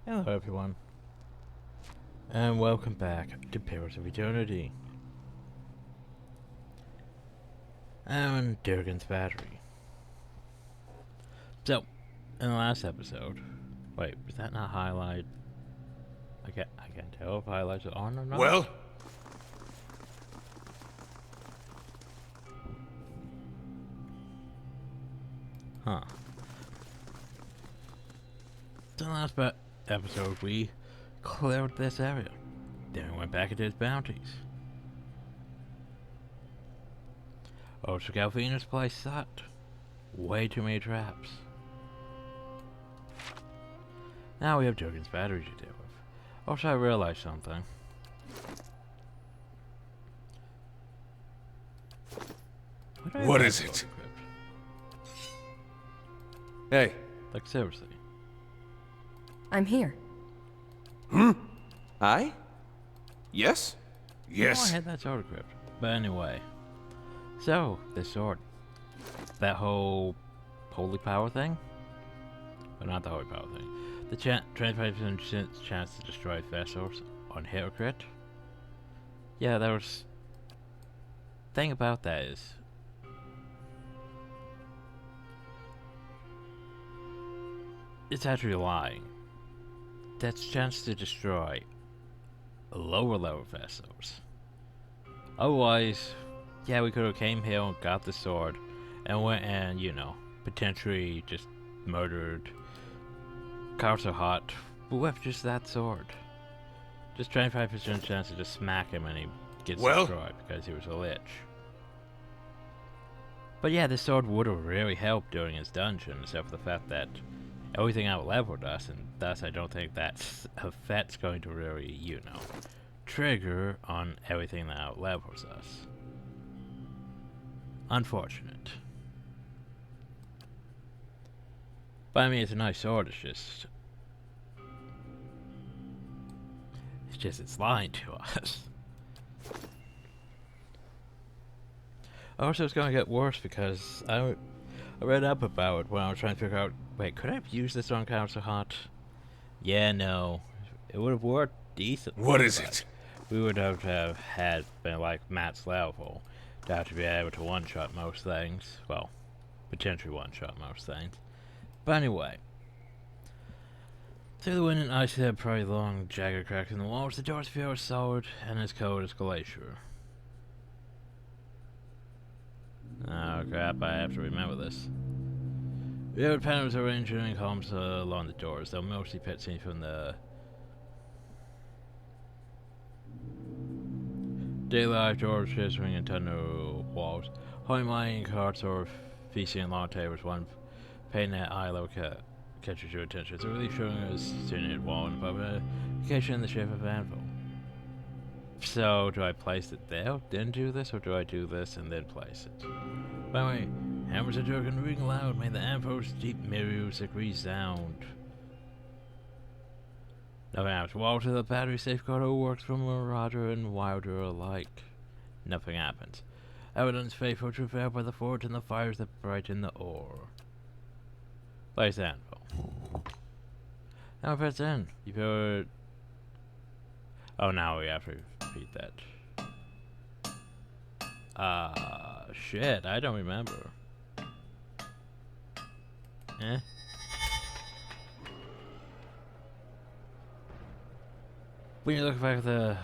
Hello everyone, and welcome back to Pillars of Eternity. I'm Durgan's Battery. So, in the last episode, wait, was that not highlight? I can't tell if highlights are on or not. Well? Huh. So in the last episode, we cleared this area. Then we went back into his bounties. Oh, so Galvina's place sucked. Way too many traps. Now we have Durgan's battery to deal with. Also, I realized something. What is it? Hey. Like, seriously. I'm here. I? Yes? Oh, I Yes. had that sword equipped. But anyway. So, this sword. That whole holy power thing? But not the holy power thing. The 25% chance to destroy vessels on hit or crit. Yeah, there was... thing about that is... it's actually lying. That's chance to destroy lower level vessels. Otherwise, yeah, we could have came here and got the sword and went and, you know, potentially just murdered Carter Hot with just that sword. Just 25% chance to just smack him and he gets destroyed because he was a lich. But yeah, this sword would have really helped during his dungeon, except for the fact that everything out-leveled us, and thus I don't think that effect's going to really, you know, trigger on everything that out-levels us. Unfortunate. But I mean, it's a nice sword, it's just it's lying to us. Also, it's gonna get worse because I read up about it when I was trying to figure out, wait, could I have used this on Council Hot? Yeah, no. It would have worked decently. What is it? We would have had been like Matt's level to have to be able to one-shot most things. Well, potentially one-shot most things. But anyway. Through the wind and ice had probably long, jagged cracks in the walls, the doors feel solid, and as cold as glacier. Oh crap, I have to remember this. Weird panels arranged in columns along the doors, though mostly pit seen from the daylight doors shimmering and tunnel walls. High mining carts or feasting on long tables, one painted eye level catches your attention. It's a relief showing a serrated wall and above it, occasion in the shape of an anvil. So, do I place it there, then do this, or do I do this and then place it? By the way, hammers and jerk and ring loud, made the anvil's deep music resound. Nothing happens. Wall to the battery safeguard works for Marauder and Wilder alike. Nothing happens. Evidence faithful travailed by the forge and the fires that brighten the ore. Place anvil. Now if it's in, you put... oh, now we have to repeat that. Shit, I don't remember. Eh? When you look back at the...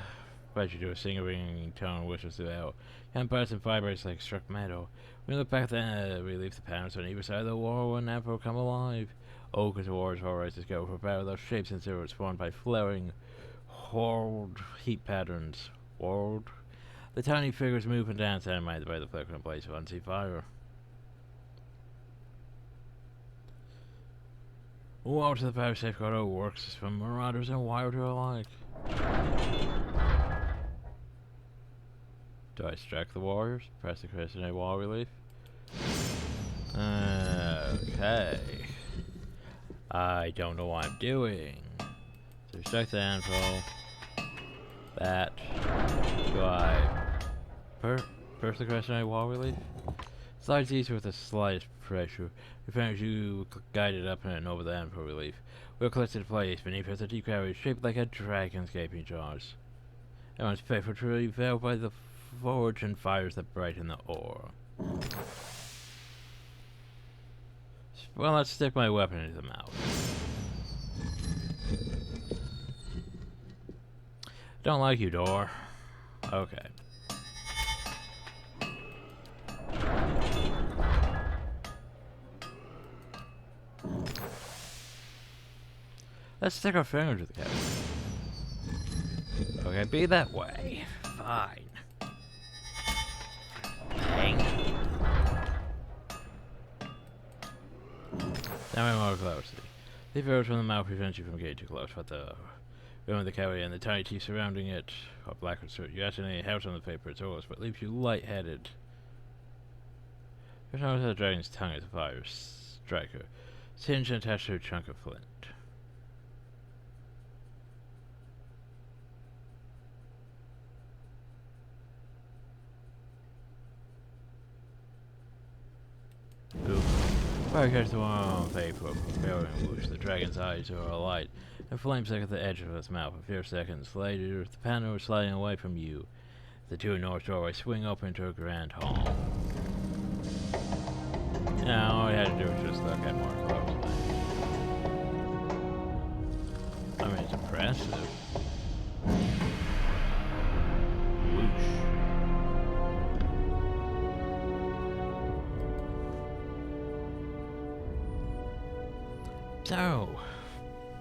why'd you do a single ringing tone whistles throughout? And parts and vibrates like struck metal. When you look back at the relief the panels on either side of the wall when Apple come alive. Oh, because the wars always just go for parallel shapes and silhouettes formed by flaring horrid heat patterns. World. The tiny figures move and dance animated by the flickering blaze of unseen fire. Wall to the power safeguard works from Marauders and Wilder alike. Do I strike the warriors? Press the crescent wall relief? Okay. I don't know what I'm doing. So strike the anvil. That. Do I press the crescent wall relief? Slides east with the slightest pressure. Your parents you guided up and over the end for relief. We're close to the place beneath us, a deep cavity shaped like a dragon's gaping jaws. Everyone's faithful truly veiled by the forge and fires that brighten the ore. Well, let's stick my weapon into the mouth. Don't like you, door. Okay. Let's stick our finger to the cavity. Okay, be that way. Fine. Bang. Now we're more closely. The arrows from the mouth prevents you from getting too close, but the rim of the cavity and the tiny teeth surrounding it are black with soot. You estimate house on the paper, it's almost, but leaves you lightheaded. There's no the dragon's tongue as a fire striker. Singed and attached to a chunk of flint. Fire catches the one faithful, preparing whoosh. The dragon's eyes are alight, and flames like at the edge of its mouth. A few seconds later, the panel is sliding away from you. The two north doorways swing open into a grand hall. Now, all we had to do was just look at more closely. I mean, it's impressive. Whoosh. So,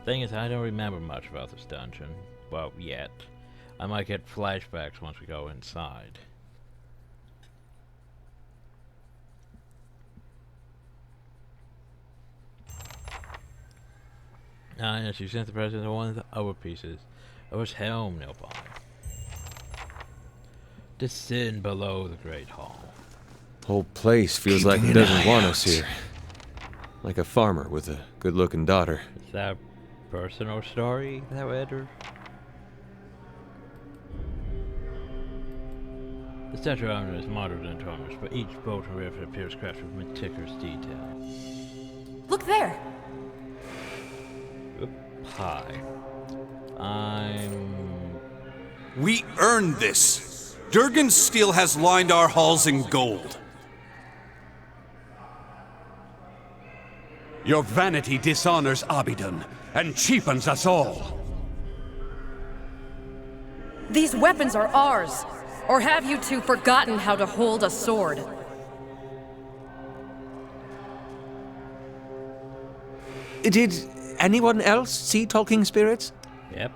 thing is, I don't remember much about this dungeon. Well, yet. I might get flashbacks once we go inside. Yes, you sent the president of one of the other pieces of his helm nearby. Descend below the Great Hall. Whole place feels like it doesn't want us here. Like a farmer with a good-looking daughter. Is that a personal story that we entered? The statue armor is modern and tarnished, but each bolt and rift appears crafted with meticulous detail. Look there! Hi. We earned this. Durgan's steel has lined our halls in gold. Your vanity dishonors Abidan and cheapens us all. These weapons are ours! Or have you two forgotten how to hold a sword? Did anyone else see talking spirits? Yep.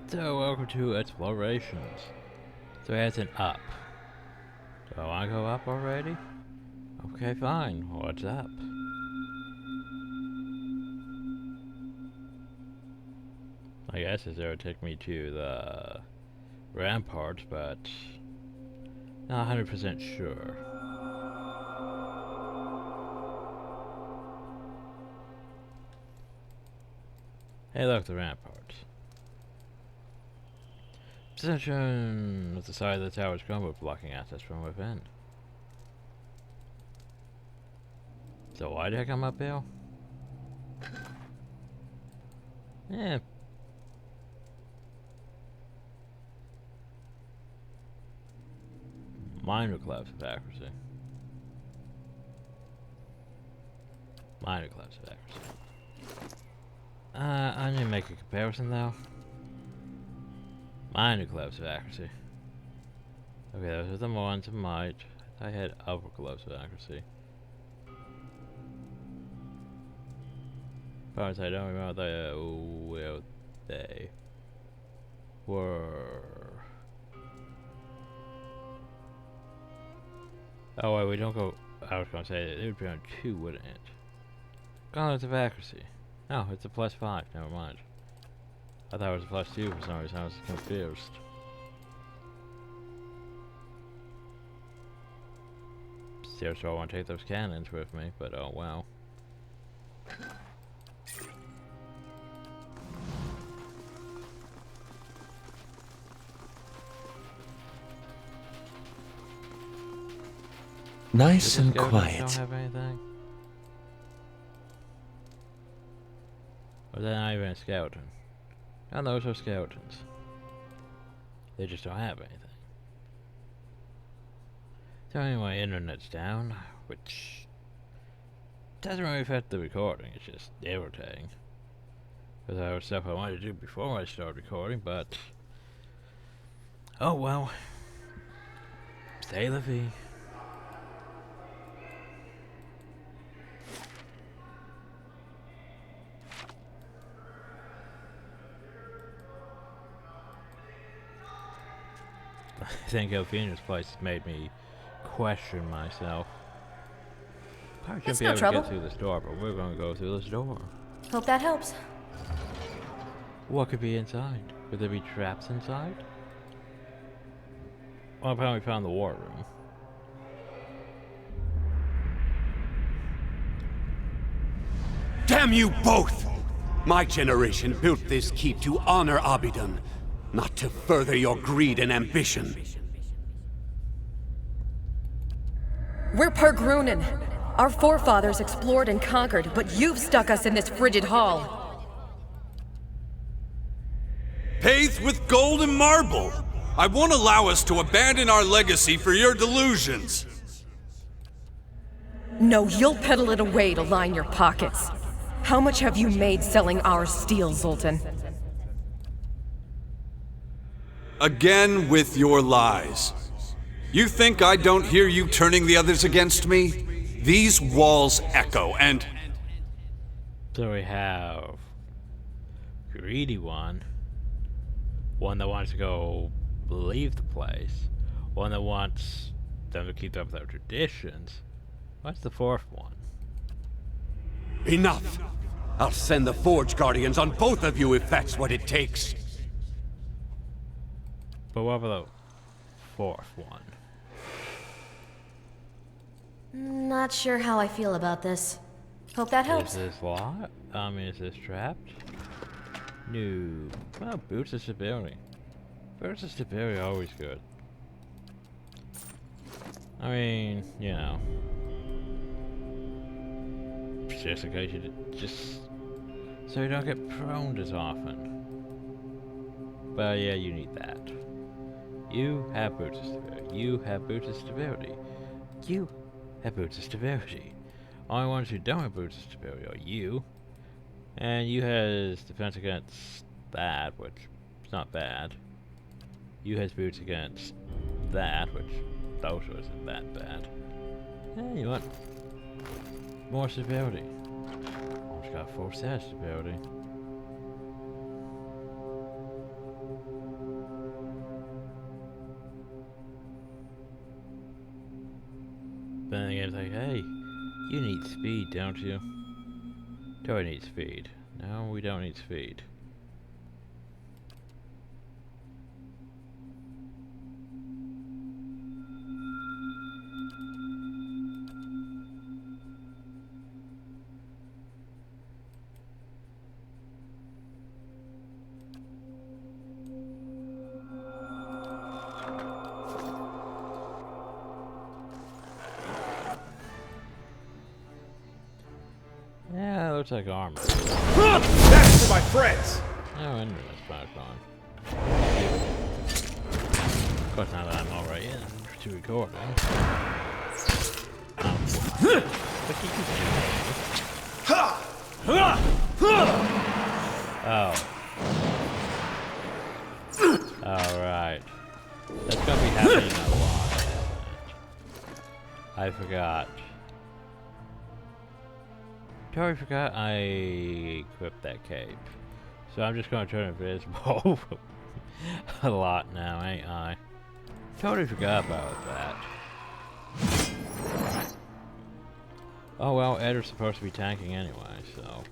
So, welcome to Explorations. So it has an up. Do I want to go up already? Okay, fine. What's up? I guess it would take me to the ramparts, but not 100% sure. Hey, look, the ramparts. Position at the side of the tower's crumbled, blocking access from within. So why did I come up here? Yeah. Minor collapse of accuracy. Minor collapse of accuracy. I need to make a comparison though. Minor collapse of accuracy. Okay, those are the ones of might. I had upper collapse of accuracy. Parts I don't remember where they were. Oh wait, we don't go. I was gonna say it would be on 2, wouldn't it? Gauntlets of accuracy. No, it's a +5. Never mind. I thought it was a +2 for some reason. I was confused. Seriously, I want to take those cannons with me, but oh well. Nice and Don't quiet. have anything? Or they're not even a skeleton. And those are skeletons. They just don't have anything. So anyway, internet's down, which doesn't really affect the recording, it's just irritating. Because there was stuff I wanted to do before I started recording, but oh well. C'est la vie. I think Elfina's place has made me question myself. Probably shouldn't It's be no able trouble. to get through this door, but we're going to go through this door. Hope that helps. What could be inside? Could there be traps inside? Well, apparently we found the war room. Damn you both! My generation built this keep to honor Abidan, not to further your greed and ambition. We're Pergrunen. Our forefathers explored and conquered, but you've stuck us in this frigid hall. Paved with gold and marble! I won't allow us to abandon our legacy for your delusions! No, you'll peddle it away to line your pockets. How much have you made selling our steel, Zoltan? Again with your lies. You think I don't hear you turning the others against me? These walls echo, and So we have greedy one that wants to go leave the place, one that wants them to keep up their traditions. What's the fourth one? enough! I'll send the Forge Guardians on both of you if that's what it takes. But what about the fourth one? Not sure how I feel about this. Hope that Is helps. this locked? Is this trapped? No. Well, boots of stability. Boots of stability are always good. I mean, you know. Just in case so you don't get prone as often. But yeah, you need that. You have boots of stability. You have boots of stability. You have boots of stability. Only ones who don't have boots of stability are you. And you has defense against that, which is not bad. You has boots against that, which also isn't that bad. And you want more stability. Almost got 4 set stability. But then again, it's like, hey, you need speed, don't you? Do I need speed? No, we don't need speed. Yeah, it looks like armor. That's for my friends! Oh, and that's back on. Of course, now that I'm already in to recording. What did you do? Oh. Alright. That's gonna be happening a lot, isn't it? I forgot. Totally forgot I equipped that cape. So I'm just gonna turn invisible a lot now, ain't I? Totally forgot about that. Oh well, Ed's supposed to be tanking anyway, so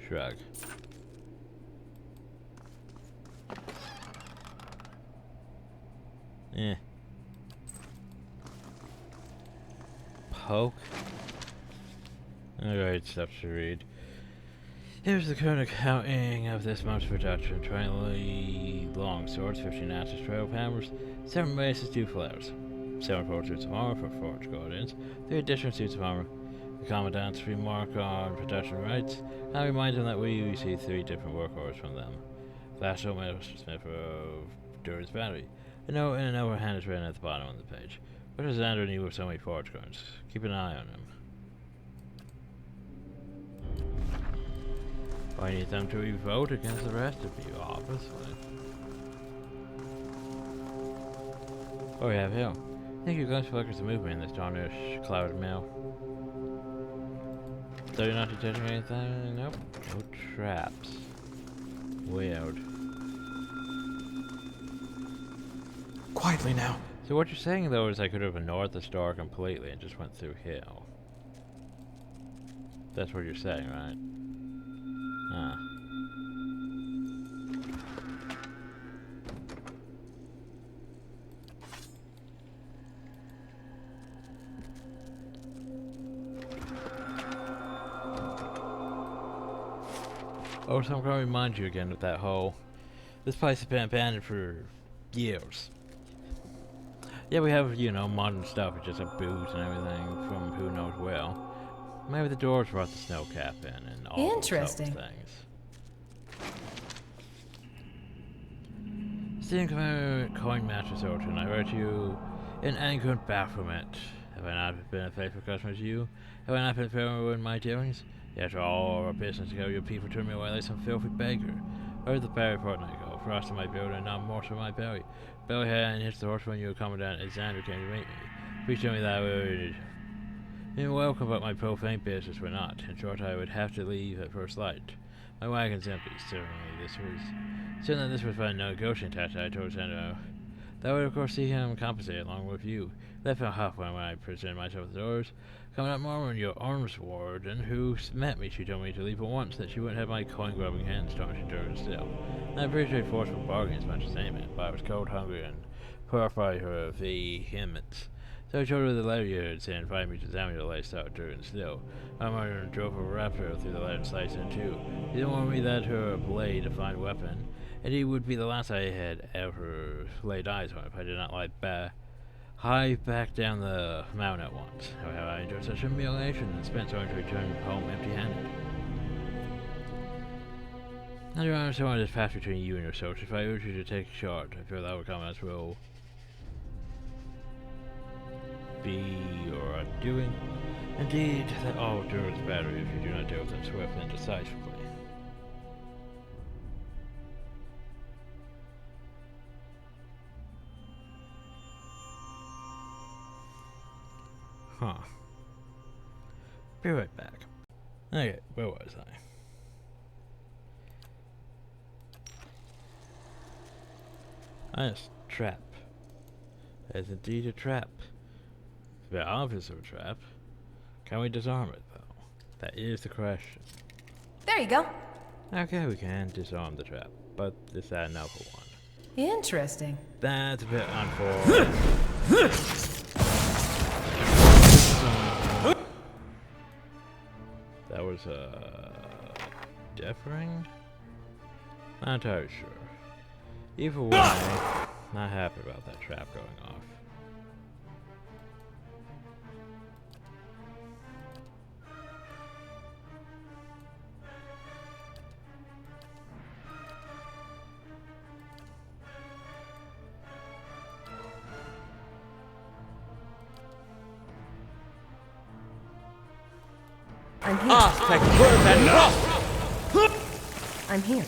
shrug. Eh. Poke. Alright, stuff to read. Here's the current accounting of this month's production. 20 long swords, 15 axes, 12 hammers, 7 maces, 2 flails. 7 4 suits of armor for Forge Guardians, 3 additional suits of armor. The Commandant's remark on production rights, and remind them that we received 3 different work orders from them. Flash up Mr. Smith of Durance Battery. A note in an overhand is written at the bottom of the page. What does Andrew need with so many Forge Guards? Keep an eye on him. I need them to revolt against the rest of you, obviously. Oh, we have here. Think your guns flickers the movement in this darnish cloud mail. So you're not detecting anything? Nope. No traps. Weird. Quietly now. So what you're saying though is I could have ignored the store completely and just went through here. That's what you're saying, right? Huh. Oh, so I'm gonna remind you again of that whole... This place has been abandoned for years. Yeah, we have, you know, modern stuff, it's just a booze and everything from who knows where. Maybe the dwarves brought the snow cap in and all those things. Stealing coin matches Orton, I wrote you in ancient Baphomet. Have I not been a faithful customer to you? Have I not been fair in my dealings? Yet all our business ago, your people turned me away like some filthy beggar. Where did the berry fortnight go? Frost in my building, and not more to my belly. Belly had and hits the horse when you commandant Alexander came to meet me. Please tell me that I would be welcome, but my profane business were not. In short, I would have to leave at first light. My wagon's empty. Certainly this was by negotiating tactic. I told Alexander that would of course see him compensate along with you. That fell halfway when I presented myself at the doors. Coming up more your arms warden, who met me, she told me to leave at once, that she wouldn't have my coin-grubbing hands tarnished her still. And I appreciate forceful bargaining as much as anything, but I was cold, hungry, and horrified her vehemence. So I showed her the letter you had sent, invited me to examine your lace out during still. My mother drove a raptor through the letter and sliced in two. She didn't warn me that her blade, a fine weapon, and it would be the last I had ever laid eyes on if I did not hie back down the mountain at once. How have I endured such humiliation and spent so to return home empty-handed? Now you understand this path between you and your soul. If I urge you to take short, I feel that our comments will be your undoing. Indeed, that all endurance better if you do not deal with them swiftly and decisively. Huh. Be right back. Okay, where was I? Yes, trap. That is indeed a trap. It's very obvious of a trap. Can we disarm it, though? That is the question. There you go. Okay, we can disarm the trap, but is that enough for one? Interesting. That's a bit unfortunate. That was deafering? Not entirely sure. Either way, not happy about that trap going off. I'm here. I'm here.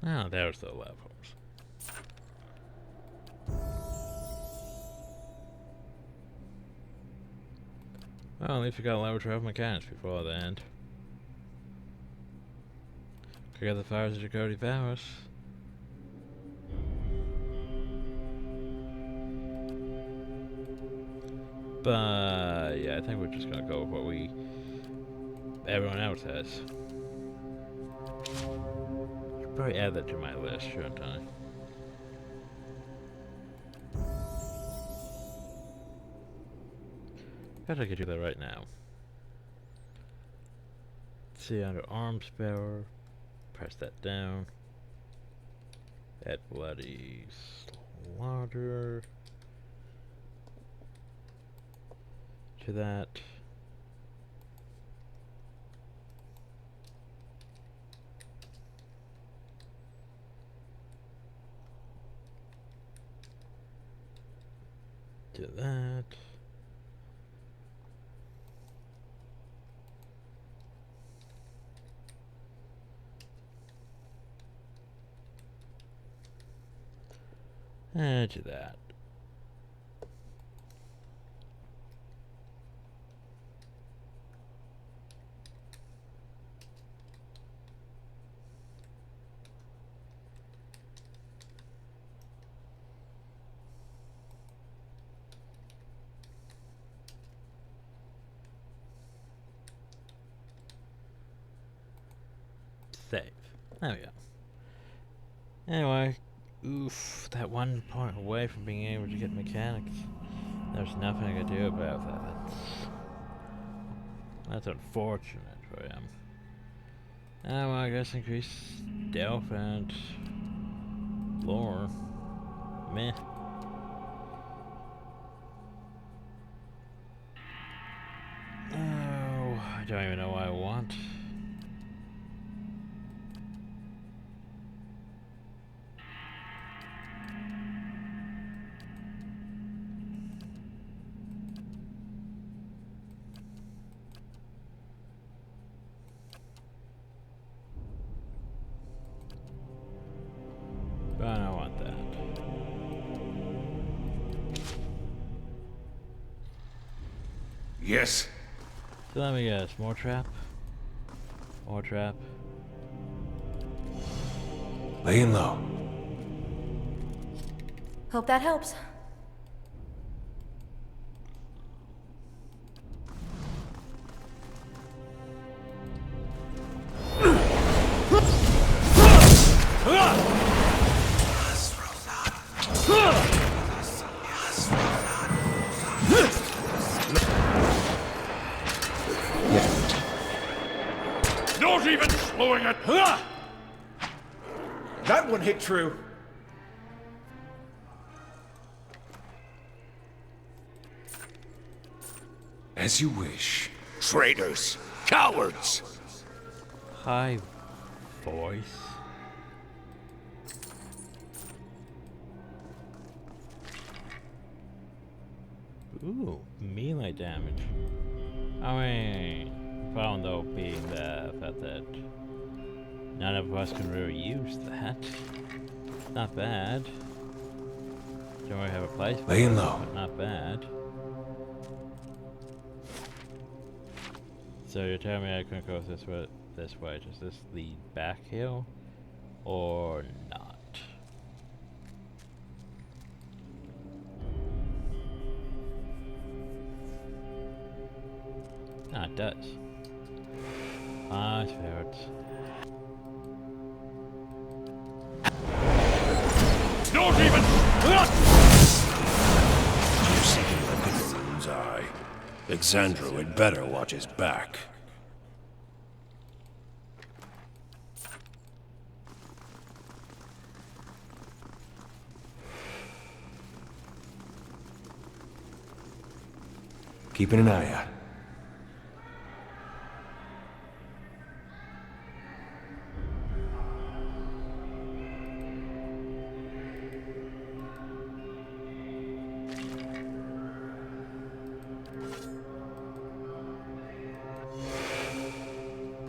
Oh, there's the levels. Well, at least we got a level 12 mechanics before the end. Could get the fires of Dakota Powers. But yeah, I think we're just gonna go with what everyone else has. Should probably add that to my list, shouldn't I? Bet I could do that right now. See under arms bearer. Press that down. Add bloody slaughter to that. To that. And to that. Save. There we go. Anyway, oof, that one point away from being able to get mechanics. There's nothing I can do about that. That's unfortunate for him. Well, I guess increase stealth and lore. Meh. Oh, I don't even know what I want. But I don't want that. Yes. So let me guess, more trap? More trap? Laying low. Hope that helps. Not even slowing it. That one hit true. As you wish. Traitors! Cowards! High voice. Ooh, melee damage. I mean, found though being the fact that none of us can really use that. Not bad. Don't really have a place for Laying it, low. but not bad. So you're telling me I couldn't go this way? Does this lead back hill, or not? Ah, it does. Ah, it's ferrets. Not even! You're seeking the Bigfoot's eye. Exandro had better watch his back. Keeping an eye out.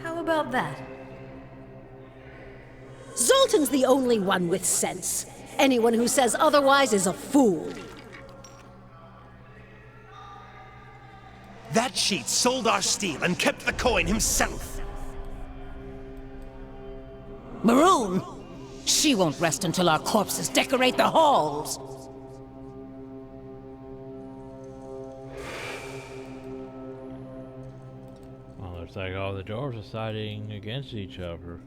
How about that? Zoltan's the only one with sense. Anyone who says otherwise is a fool. That cheat sold our steel and kept the coin himself. Maroon? She won't rest until our corpses decorate the halls. Well, looks like all the doors are siding against each other.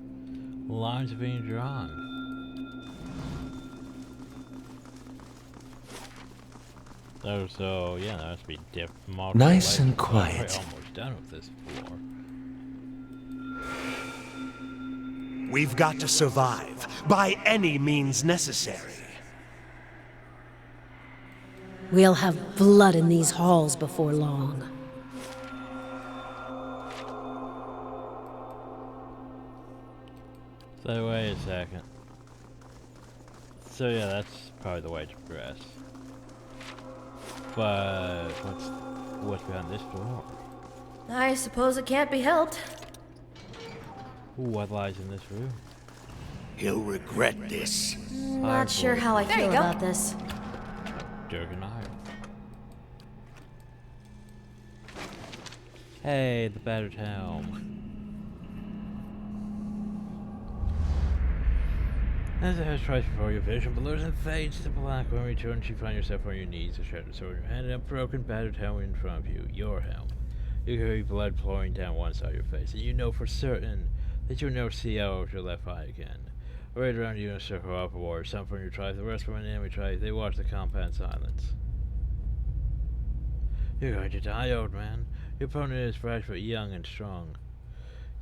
Lines are being drawn. Oh, so yeah, that must be multiple Nice and layers. quiet. We're almost done with this floor. We've got to survive, by any means necessary. We'll have blood in these halls before long. So wait a second. So yeah, that's probably the way to progress. But what's behind this door? I suppose it can't be helped. Ooh, what lies in this room? He'll regret this. Not sure how I feel about this. Dirk and iron. Hey, the battered helm. As the house tries before your vision blurs and fades to black, when returns you find yourself on your knees, a shattered sword in your hand, and a broken, battered helmet in front of you. Your helm. You can hear blood pouring down one side of your face, and you know for certain that you'll never see out of your left eye again. Right around you in a circle of warriors, some from your tribe, the rest from an enemy tribe. They watch the compound in silence. You're going to die, old man. Your opponent is fresh but young and strong.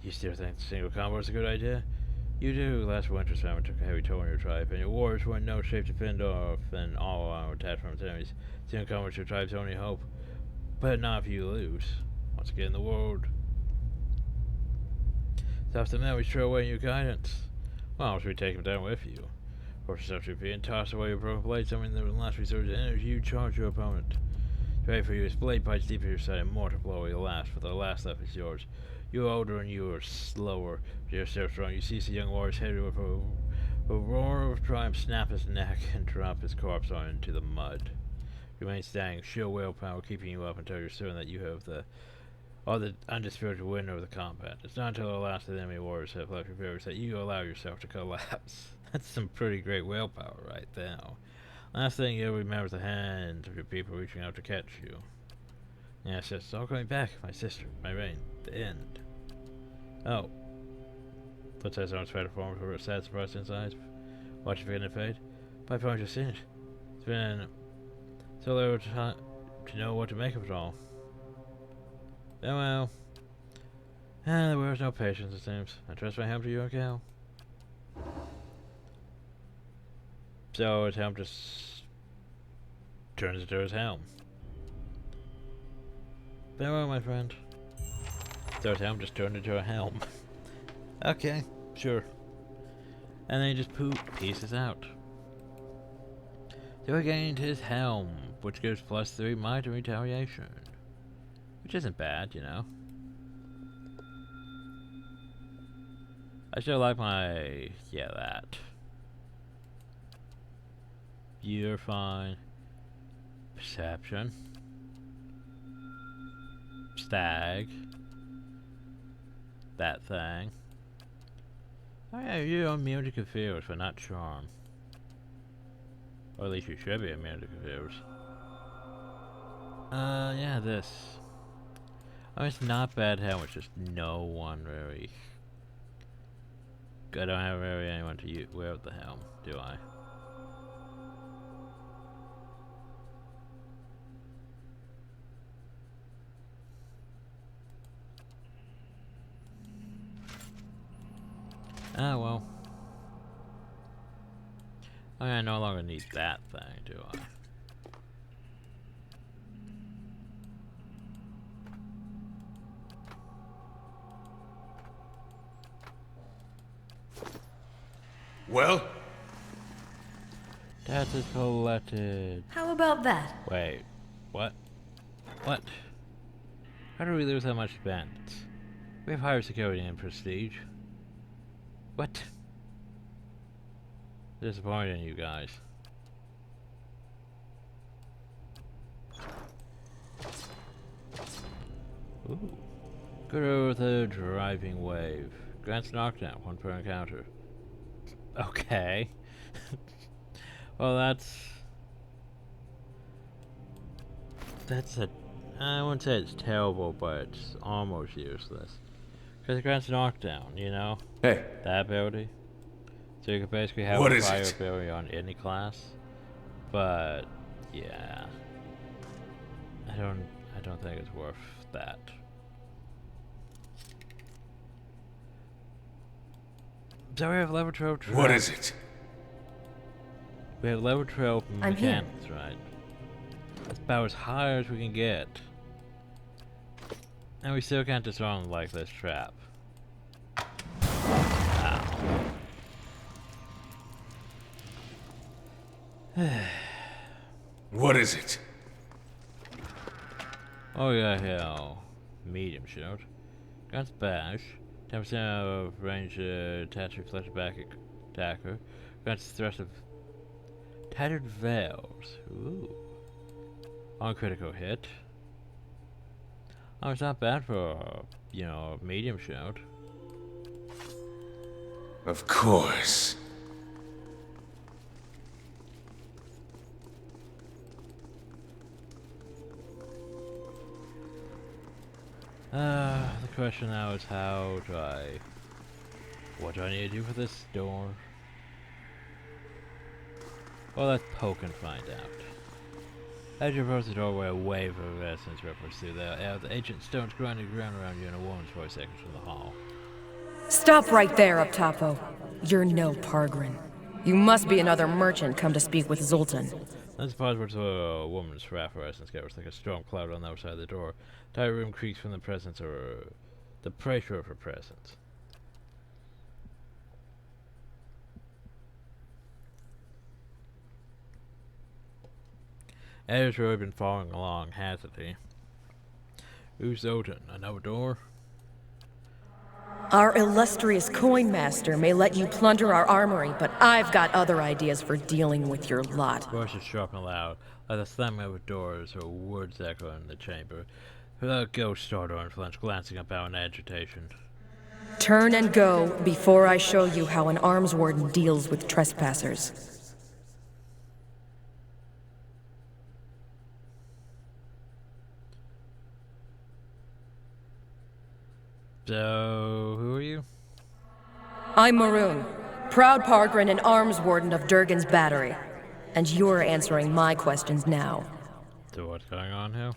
You still think the single combo is a good idea? You do. Last winter's famine took a heavy toll on your tribe, and your warriors were in no shape to fend off and all armor attacked from its enemies. Single combo is your tribe's only hope. But not if you lose. Once again, the world. So after that, we throw away your guidance. Well, should we take him down with you? Force yourself to be and toss away your broken blade, something that in last resort to energy, you charge your opponent. Ready for you, his blade bites deep into your side, and more to blow away the last, but the last left is yours. You are older and you are slower, but you're so strong. You see the young warrior's head with a roar of triumph, snap his neck, and drop his corpse on into the mud. Remain standing, sheer willpower keeping you up until you're certain that you have the undisputed winner of the combat. It's not until the last of the enemy warriors have left your viewers that you allow yourself to collapse. That's some pretty great willpower right now. Last thing you'll remember is the hands of your people reaching out to catch you. Yes, it's all coming back. My sister, my reign, the end. Oh. Let's say someone's better form for a sad surprise in his eyes. Watch it begin to fade. My point just finished. It's been so little time to know what to make of it all. Oh well. There was no patience, it seems. I trust my helm to you, Cal. So his helm just turns into his helm. Farewell, my friend. So his helm just turned into a helm. Okay, sure. And then he just pieces out. So he gained his helm, which gives +3 might and retaliation. Which isn't bad, you know. I still like my... yeah, that. You're fine. Perception. Stag. That thing. Oh yeah, you're immune to confuse, but not charm. Or at least you should be immune to confuse. Yeah, this. I mean, it's not bad helmet, it's just no one really... I don't have really anyone to wear the helm, do I? Ah, well. I no longer need that thing, do I? Well? That is collected. How about that? Wait, what? What? How do we lose that much bandits? We have higher security and prestige. What? Disappointed in you guys. Ooh. Growth a driving wave. Grants knockdown, 1 per encounter. Okay. Well, that's a... I wouldn't say it's terrible, but it's almost useless. Because it grants knockdown, you know? Hey. That ability. So you can basically have What a is fire it? ability on any class. But, yeah. I don't think it's worth that. So we have level 12 traps. What is it? We have level 12 I'm here. mechanics, right? That's about as high as we can get. And we still can't disarm like this trap. What is it? Oh yeah, hell. Medium shield. Guns bash. 10% of range attached reflected back attacker. Grants thrust of tattered veils. Ooh. On critical hit. Oh, it's not bad for, you know, a medium shield. Of course. The question now is what do I need to do for this door? Well, let's poke and find out. As you approach the doorway, a wave of essence ripples through the air. The ancient stones grinding the ground around you in a woman's voice echoes from the hall. Stop right there, Uptapo. You're no Pargrin. You must be another merchant come to speak with Zoltan. Let's pause where a woman's wrath or essence gathers like a storm cloud on the outside of the door. The entire room creaks from the presence or the pressure of her presence. Ezra had been following along, hasn't he? Who's Zoltan? Another door? Our illustrious coin master may let you plunder our armory, but I've got other ideas for dealing with your lot. Voices sharp and loud, like the slamming of doors or words echo in the chamber. Without ghost startled and flinch, glancing about in agitation. Turn and go before I show you how an arms warden deals with trespassers. So, who are you? I'm Maroon, proud Pargrin and arms warden of Durgan's Battery. And you're answering my questions now. So what's going on here?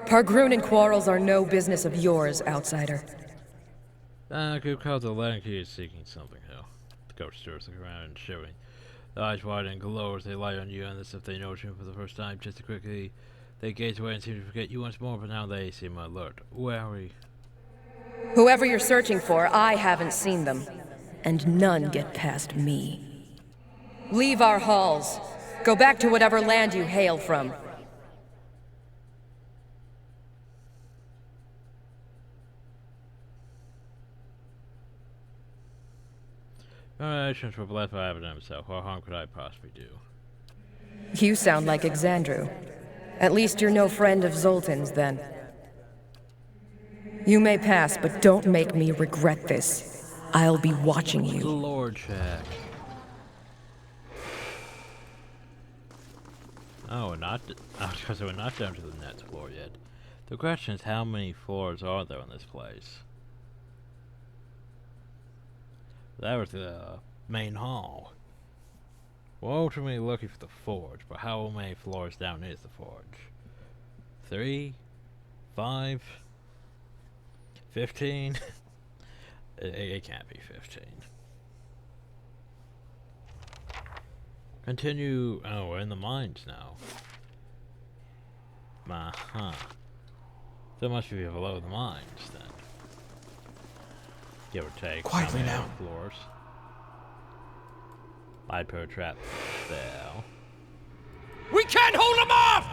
Pargrunan quarrels are no business of yours, outsider. Good call. The Latin key is seeking something here. The ghost stirs look around and shivering. The eyes widen and glow as they light on you, and as if they notice you for the first time. Just as quickly, they gaze away and seem to forget you once more, but now they seem alert. Where are we? Whoever you're searching for, I haven't seen them. And none get past me. Leave our halls. Go back to whatever land you hail from. Your actions were blessed by Abaddon himself. What harm could I possibly do? You sound like Exandru. At least you're no friend of Zoltan's, then. You may pass, but don't make me regret this. I'll be watching you. Lord check. Oh, because we're not down to the next floor yet. The question is, how many floors are there in this place? That was the main hall. We're ultimately looking for the forge, but how many floors down is the forge? 3? 5? 15? It can't be 15. Continue. Oh, we're in the mines now. So must be below the mines then. Give or take. Quietly now. Floors. Light pro trap. There. We can't hold them off!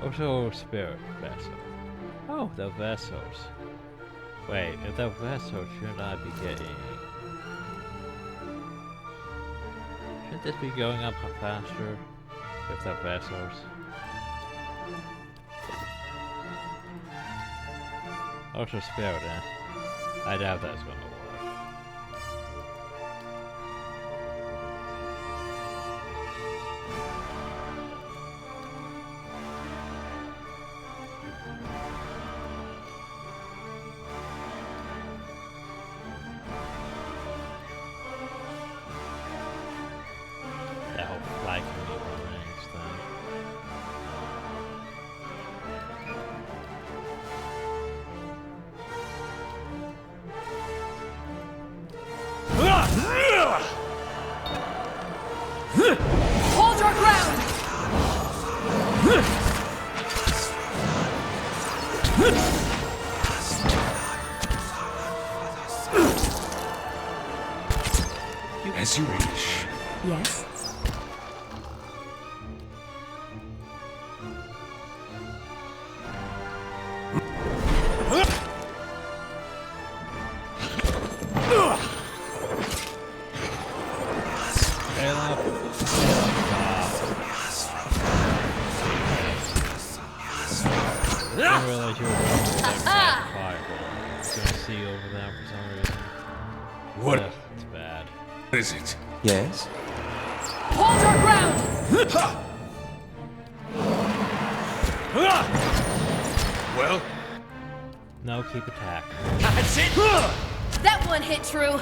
Also, spirit vessel. Oh, the vessels. Wait, if the vessels should I be getting? Shouldn't this be going up faster? If the vessels. Also, spirit, eh? I doubt that's gonna work. As you wish. Yes? I didn't realize you were going with that fireball. I was gonna see over there for some reason. What It's bad. is it? Yes? Hold your ground! Well, No, keep attack. that's it! That one hit true.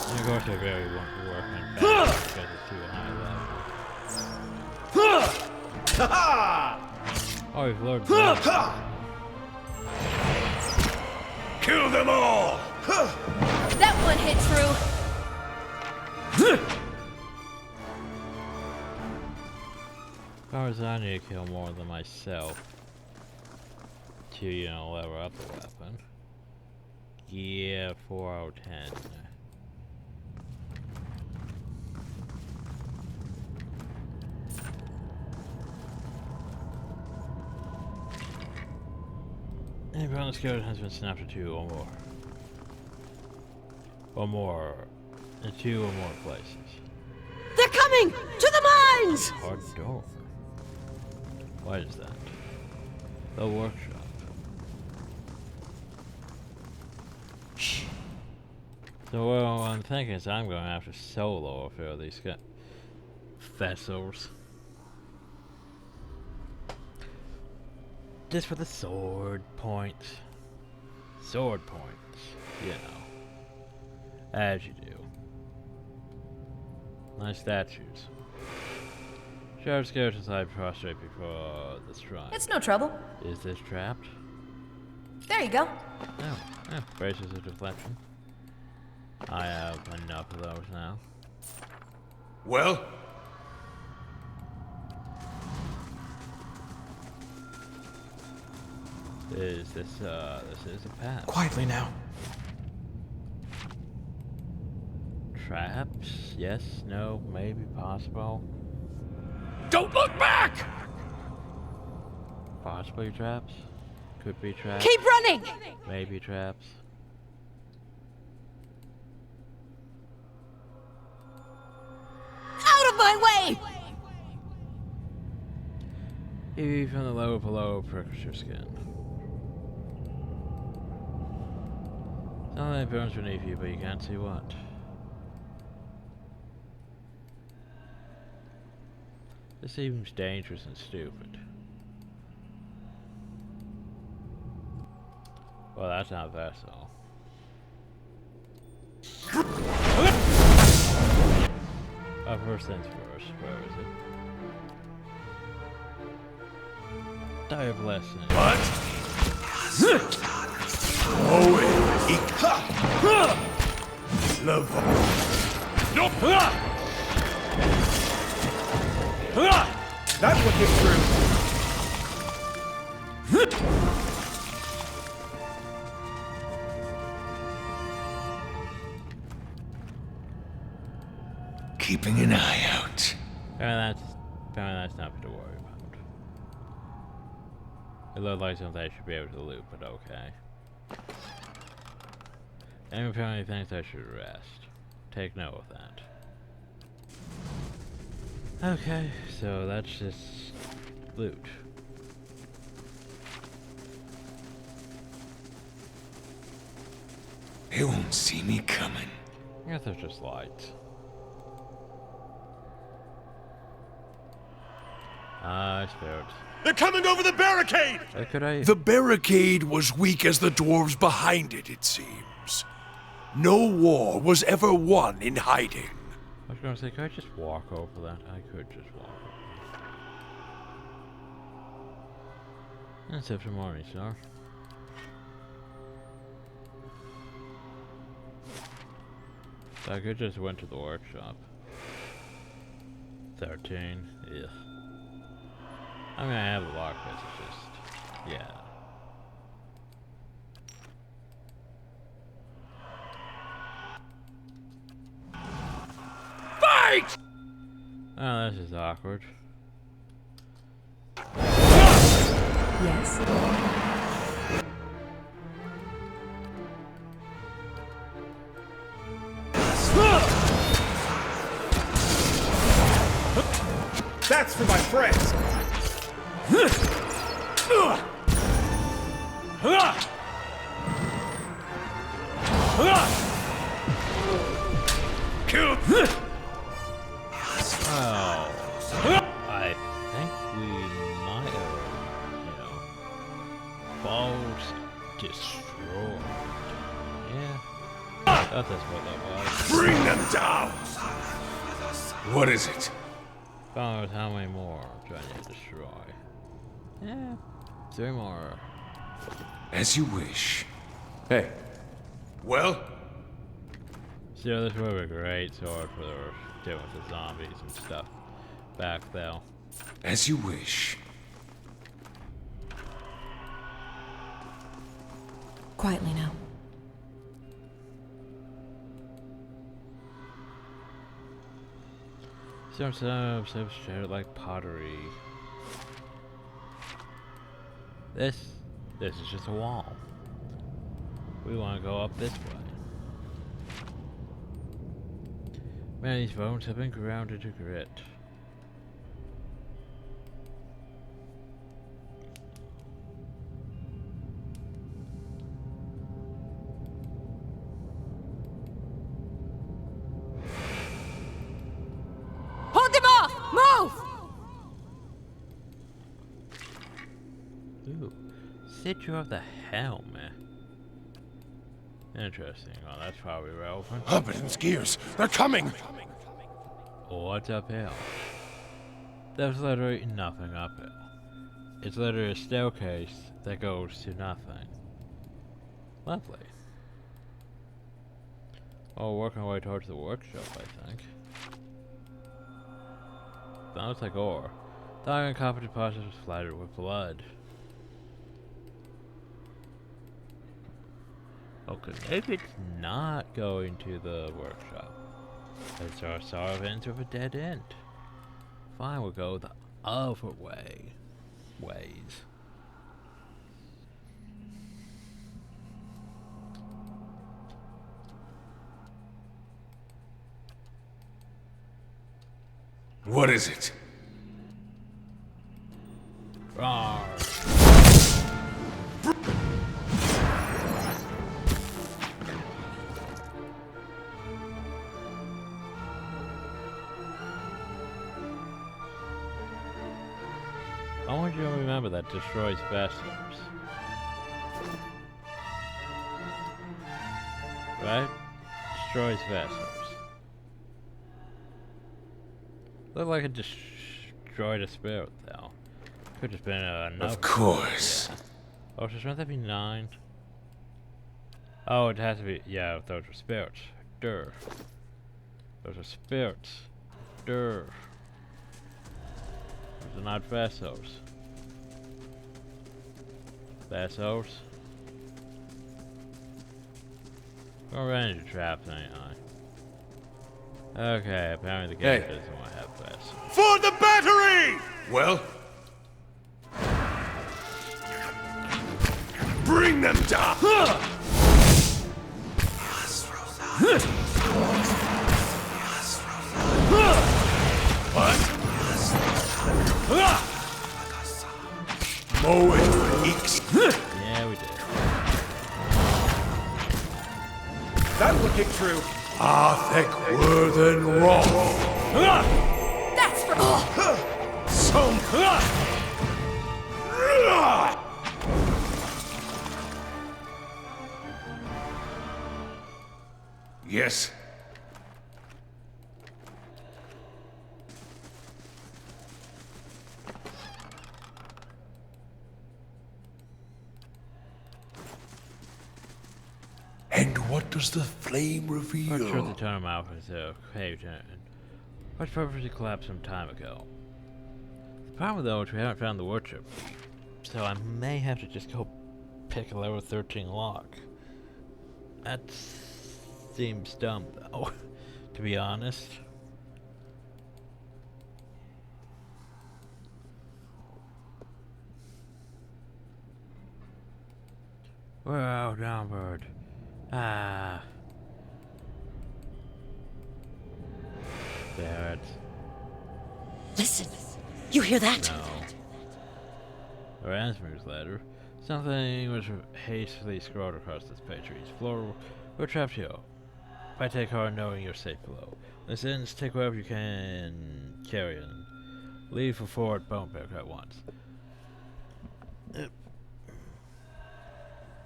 You're going to very workman battle because it's too high level. Oh, you've learned that. Kill them all! That one hit true. As far as I need to kill more than myself to, you know, level up the weapon. Yeah, 4 out of 10. Any bonus code has been snapped to 2 or more. Or more. In 2 or more places. They're coming! To the mines! Hard door. What is that? The workshop. Shh. So what I'm thinking is I'm going to have to solo a few of these vessels. Just for the sword points. Sword points, you know. As you do. Nice statues. Sheriff's go to side prostrate before the shrine. It's no trouble. Is this trapped? There you go. No. Oh, braces of deflection. I have enough of those now. Well? This is a path. Quietly now. Traps? Yes, no, maybe, possible. Don't look back! Possibly traps. Could be traps. Keep running! Maybe traps. Out of my way! Maybe from the lower below prickles your skin. Sunlight burns beneath you, but you can't see what. This seems dangerous and stupid. Well, that's not vessel. First things first, where is it? Die of lesson. What? Love. Nope. That would get through. Keeping an eye out. Apparently that's nothing to worry about. It looked like something I should be able to loot, but okay. And apparently thinks I should rest. Take note of that. Okay, so that's just loot. They won't see me coming. I guess there's just lights. Spirits. They're coming over the barricade! Could I? The barricade was weak as the dwarves behind it, it seems. No war was ever won in hiding. I was gonna say, could I just walk over that? I could just walk over that. That's after morning, sir. So I could just went to the workshop. 13. Yeah. I mean, I have the lockpicks, it's just, yeah. Fight! Oh, this is awkward. Yes? That's for my friends! Kill! Oh. I think we might have, you know, balls destroyed. Yeah. That's what that was. Bring them down! What is it? Found out how many more do I need to destroy? Yeah. 3 more. As you wish. Hey. Well? So this would be a great sword for dealing with the zombies and stuff back though. As you wish. Quietly now. Some substrate like pottery. This is just a wall. We want to go up this way. Many of these bones have been grounded to grit. Hold them off! Move! Ooh, Statue of the Helm. Interesting. Well, that's probably relevant. Obsidian's gears. They're coming! What's uphill? There's literally nothing uphill. It's literally a staircase that goes to nothing. Lovely. Oh, working our way towards the workshop, I think. Sounds like ore. The iron copper deposit was splattered with blood. Okay, maybe it's not going to the workshop. It's our sort of ends with a dead end. Fine, we'll go the other ways. What is it? Rawr. I want you to remember that destroys vessels. Right? Destroys vessels. Looked like it destroyed a spirit, though. Could have been another. Of course. Yeah. Oh, so shouldn't that be 9? Oh, it has to be. Yeah, those are spirits. Durr. Those are spirits. Durr. Those are not vessels. Vessels? We're running into traps anyway. Okay, apparently the game doesn't want to have vessels. For the battery! Well? Bring them down! What? Mow it, Eeks. Yeah, we did. That looking true. I think we're then wrong. That's for Some. Yes. And what does the flame reveal? I'm sure the tunnel mouth is a cave and was purposely collapsed some time ago. The problem though is we haven't found the worship, so I may have to just go pick a level 13 lock. That seems dumb though, to be honest. Whoa, downward. Ah. There it. Listen, you hear that? No. Our answer's letter. Something was hastily scrawled across this page reads, Floor, we're trapped here. I take heart knowing you're safe below. In this instance, take whatever you can carry and leave for Fort Bonepick at once.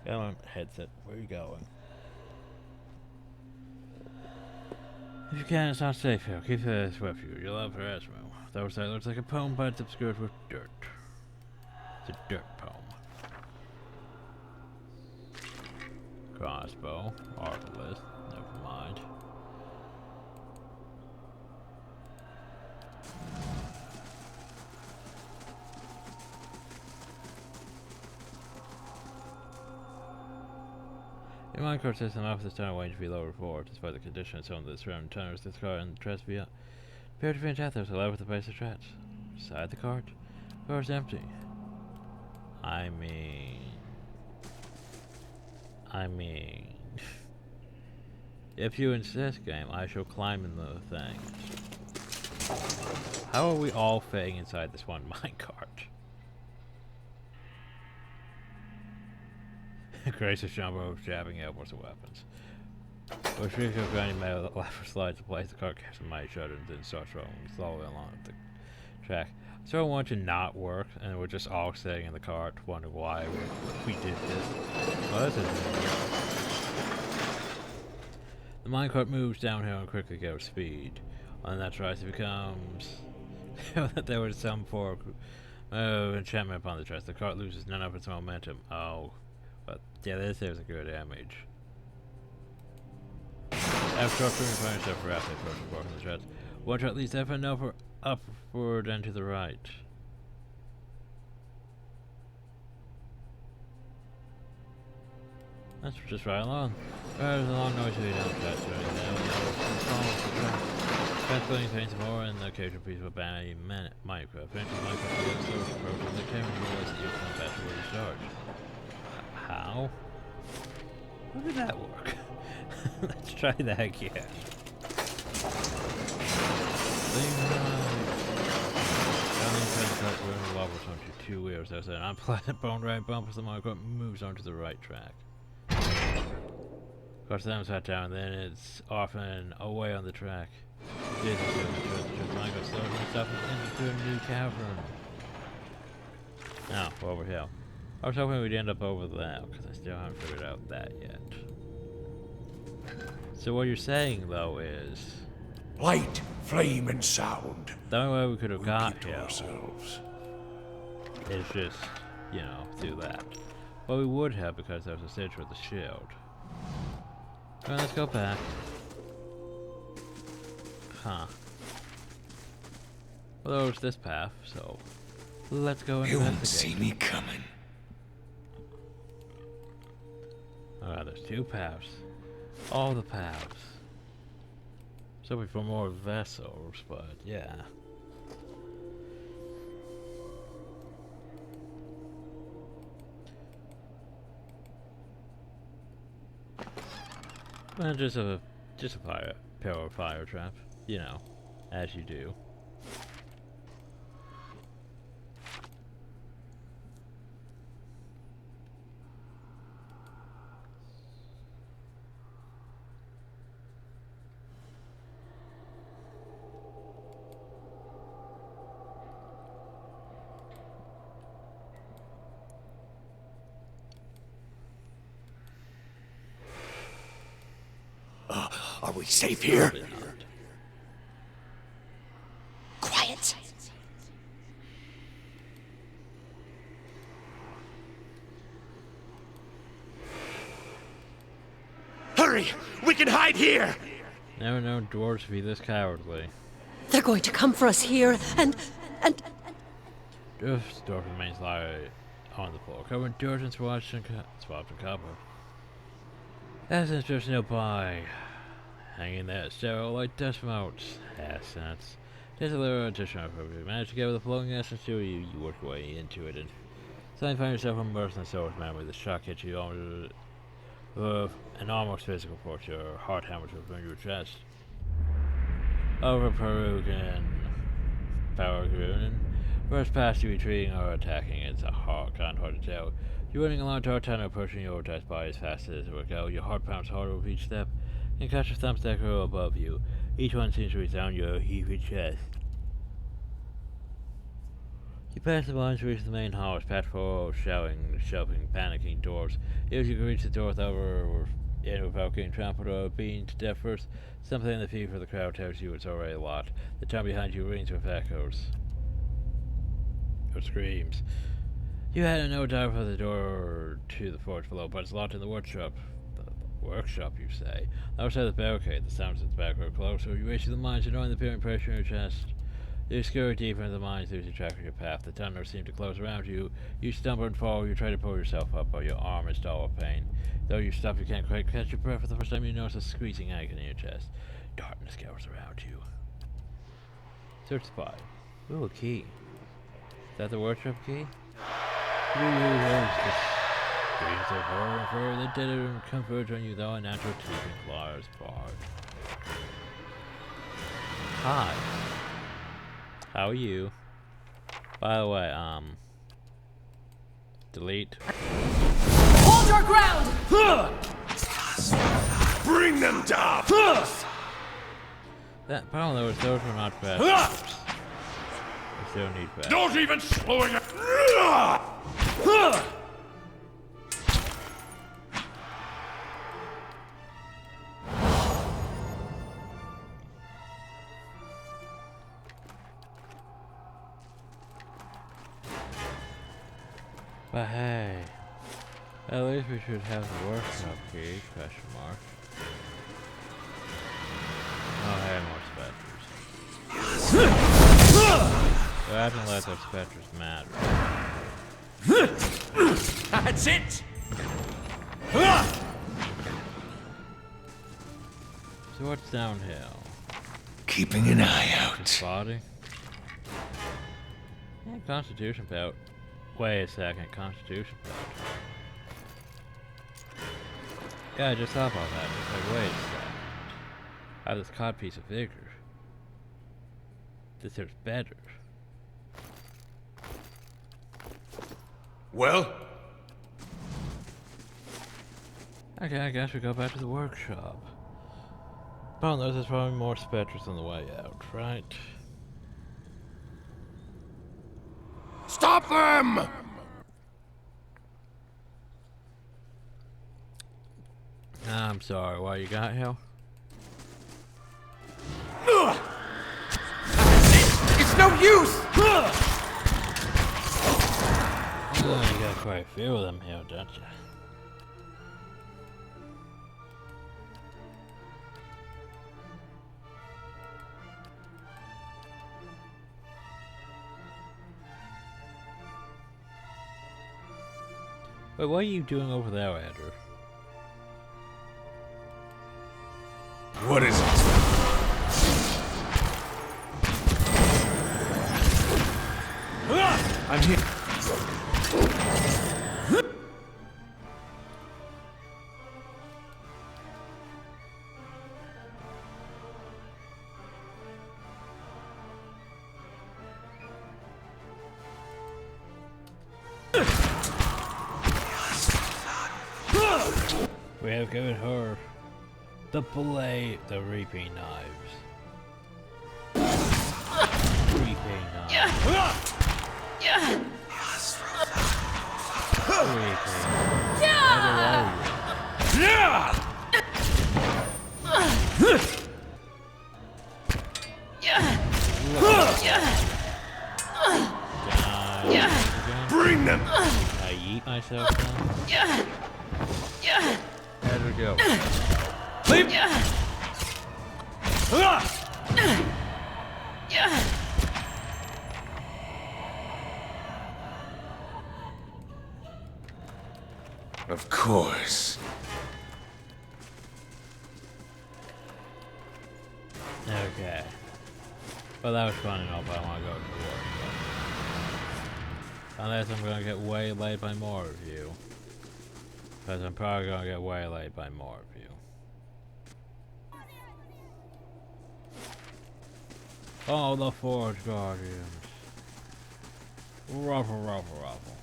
Come on, headset, where are you going? If you can, it's not safe here. Keep this with you. Your love for Esmo. That was that looks like a poem, but it's obscured with dirt. It's a dirt poem. Crossbow. Arbalist. Never mind. The minecart system offers this tunnel waiting to be lowered forward, despite the condition of some of the surrounding tunnels. This cart and the treads beyond appear to be intact. There's a lever with the place of treads. Beside the cart, the car's empty. I mean, if you insist, game, I shall climb in the thing. How are we all fitting inside this one minecart? Gracious jumbo jabbing elbows and weapons. With shriek of grinding metal, the lever slides to place the cart catches the mighty shudder and then starts rolling slowly along the track. So I want to not work, and we're just all sitting in the cart, wondering why we did this. Well, this isn't. The minecart moves downhill and quickly goes speed. On that rise, it becomes that there was some form of enchantment upon the track. The cart loses none of its momentum. Oh, but yeah, this is a good image. After upward yourself for rapid approaching bar from the treads. Watch at least effort over upward and to the right. That's just right along. There's a long noise to be down the track right now. Fast-flowing paints more and the occasional piece of a bad Minecraft. Eventually, Minecraft will slow approaching the camera and realize that you're not faster with the charge. How? How did that work? Let's try that again. Wobbles onto two wheels. There's an unpleasant bone right bump as the minecart moves onto the right track. Of course, then sat down, and then it's often away on the track. Jesus, the minecart slows itself into a new cavern. Now, over here. I was hoping we'd end up over there, because I still haven't figured out that yet. So what you're saying, though, is... Light, flame, and sound. The only way we could have got here ourselves is just, you know, through that. Well, we would have, because there's a stage with the shield. Alright, let's go back. Huh. Well, there's this path, so... let's go investigate. You won't see me coming. Alright, there's two paths. All the paths. So for more vessels, but yeah. Well, just a fire trap, you know, as you do. Are we safe here? Quiet. Hurry! Hurry! We can hide here! Never known dwarves to be this cowardly. They're going to come for us here, and... Dwarf's dwarf remains lying on the floor, covered in dirt and swapped and copper. Essence just nearby, hanging there, sterile like dust motes. Essence. There's a little additional if you manage to get with the flowing essence to you, you work your way into it, and suddenly find yourself immersed in the soul's memory. The shock hits you with an almost physical force. Your heart hammers within your chest. Over Perugian. First past you retreating or attacking, it's hard to tell. You're running along a dark tunnel, pushing your overcharged body as fast as it will go. Your heart pounds harder with each step. You can catch your thumbs that grow above you. Each one seems to resound your heaving chest. You pass the lines, reach the main hall, packed full of shouting, panicking dwarves. If you can reach the door without getting trampled or beaten to death first, something in the fever of the crowd tells you it's already locked. The town behind you rings with echoes. Or screams. You had no doubt for the door to the forge below, but it's locked in the workshop. The workshop, you say. Outside the barricade, the sounds at the back are closer. You race to the mines, ignoring the peering pressure in your chest. You scurry deeper into the mines, losing track of your path. The tunnels seem to close around you. You stumble and fall. You try to pull yourself up, but your arm is dull with pain. Though you stop, you can't quite catch your breath. For the first time, you notice a squeezing agony in your chest. Darkness gathers around you. Search the file. Ooh, a key. Is that the workshop key? You use the screams of horror and fear that didn't converge on you, though a natural teething claws barred. Hi. How are you? By the way, delete. Hold your ground! Bring them down! That problem though is those were not bad. We still need bad. Don't even slowing it! But hey, at least we should have the workshop key, question mark. Oh hey, more specters. Go ahead and let those specters matter. That's it! So what's downhill? Keeping an eye out. His body? Yeah, Constitution bout. Wait a second, Constitution bout. Yeah, I just thought about that. It's like, wait a second. I have this cod piece of vigor. This here's better. Well? Okay, I guess we go back to the workshop. Oh, there's probably more specters on the way out, right? Stop them! I'm sorry, what you got here? It's no use! Oh, you got quite a few of them here, don't you? Wait, what are you doing over there, Andrew? What is it? I'm here. We have given her the reaping knives. Reaping knives. Bring them! I eat myself now? There we go. Of course. Okay. Well, that was fun and all, but I want to go to work. But unless I'm going to get waylaid by more of you. Because I'm probably going to get waylaid by more of you. Oh, the Forge Guardians. Ruffle, ruffle, ruffle.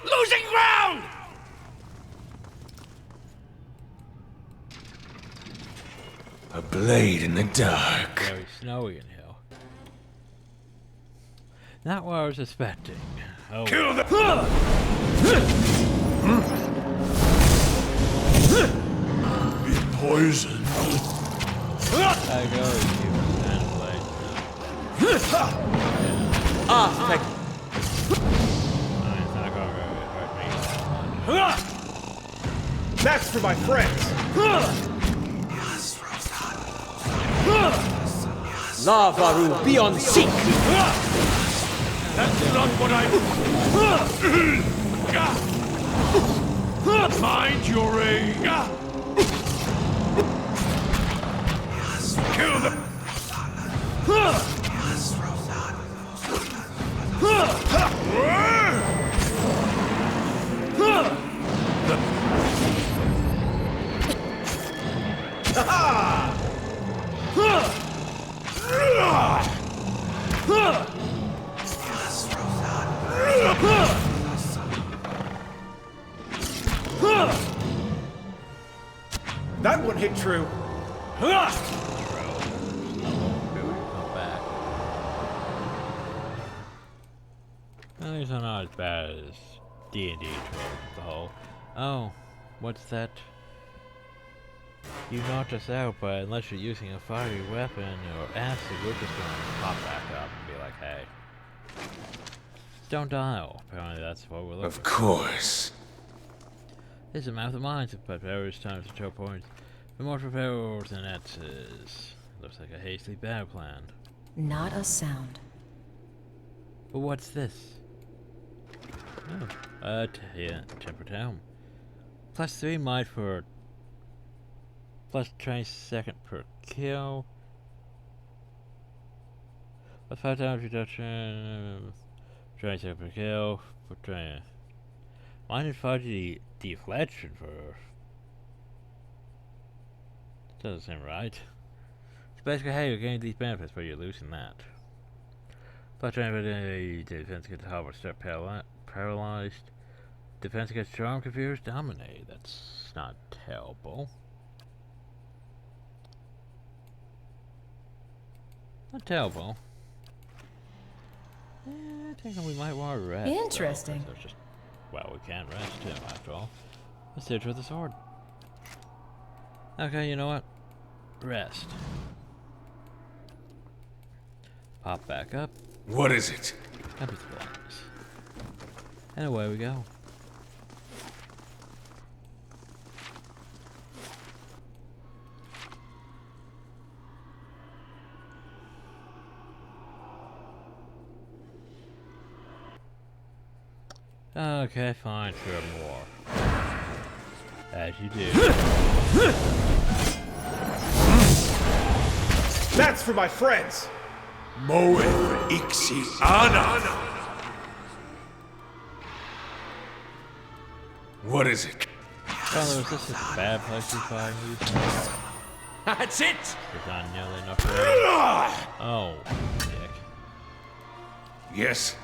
Losing ground! A blade in the dark. Very snowy in here. Not what I was expecting. Oh. Kill the Be poisoned. I go with you and play. Thank you. It's not going to hurt me that much. That's for my friends. Lavaru, be on seek. That's not what I... Mind your aim. Kill them. That one hit true. Not bad. At least I'm not as bad as D&D trolls as a whole. Oh, what's that? You knocked us out, but unless you're using a fiery weapon or acid, we're just gonna pop back up and be like, hey. Don't dial. Apparently that's what we're looking for. Of course. This is a map of mines, but various times to choke points. For more repairs than that is. Looks like a hastily bad plan. Not a sound. But what's this? Oh, yeah, tempered helm. +3 might for plus 20 second per kill. Plus 5 times reduction. 20 second per kill. For 20. Minus 5 deflection for. Doesn't seem right. So basically, hey, you're getting these benefits, but you're losing that. Plus 20 for the defense against hover start paralyzed. Defense against charm, confused, dominate. That's not terrible. Not terrible. Yeah, I think we might want to rest. Interesting. So just, well, we can't rest too, after all. Let's search for the sword. Okay, you know what? Rest. Pop back up. What is it? Happy supplies. And away we go. Okay, fine, sure, more. As you do. That's for my friends. Moe Ixiana. What is it? Brother, is this a bad place to find these? That's it! It's not nearly enough. Oh, dick. Yes.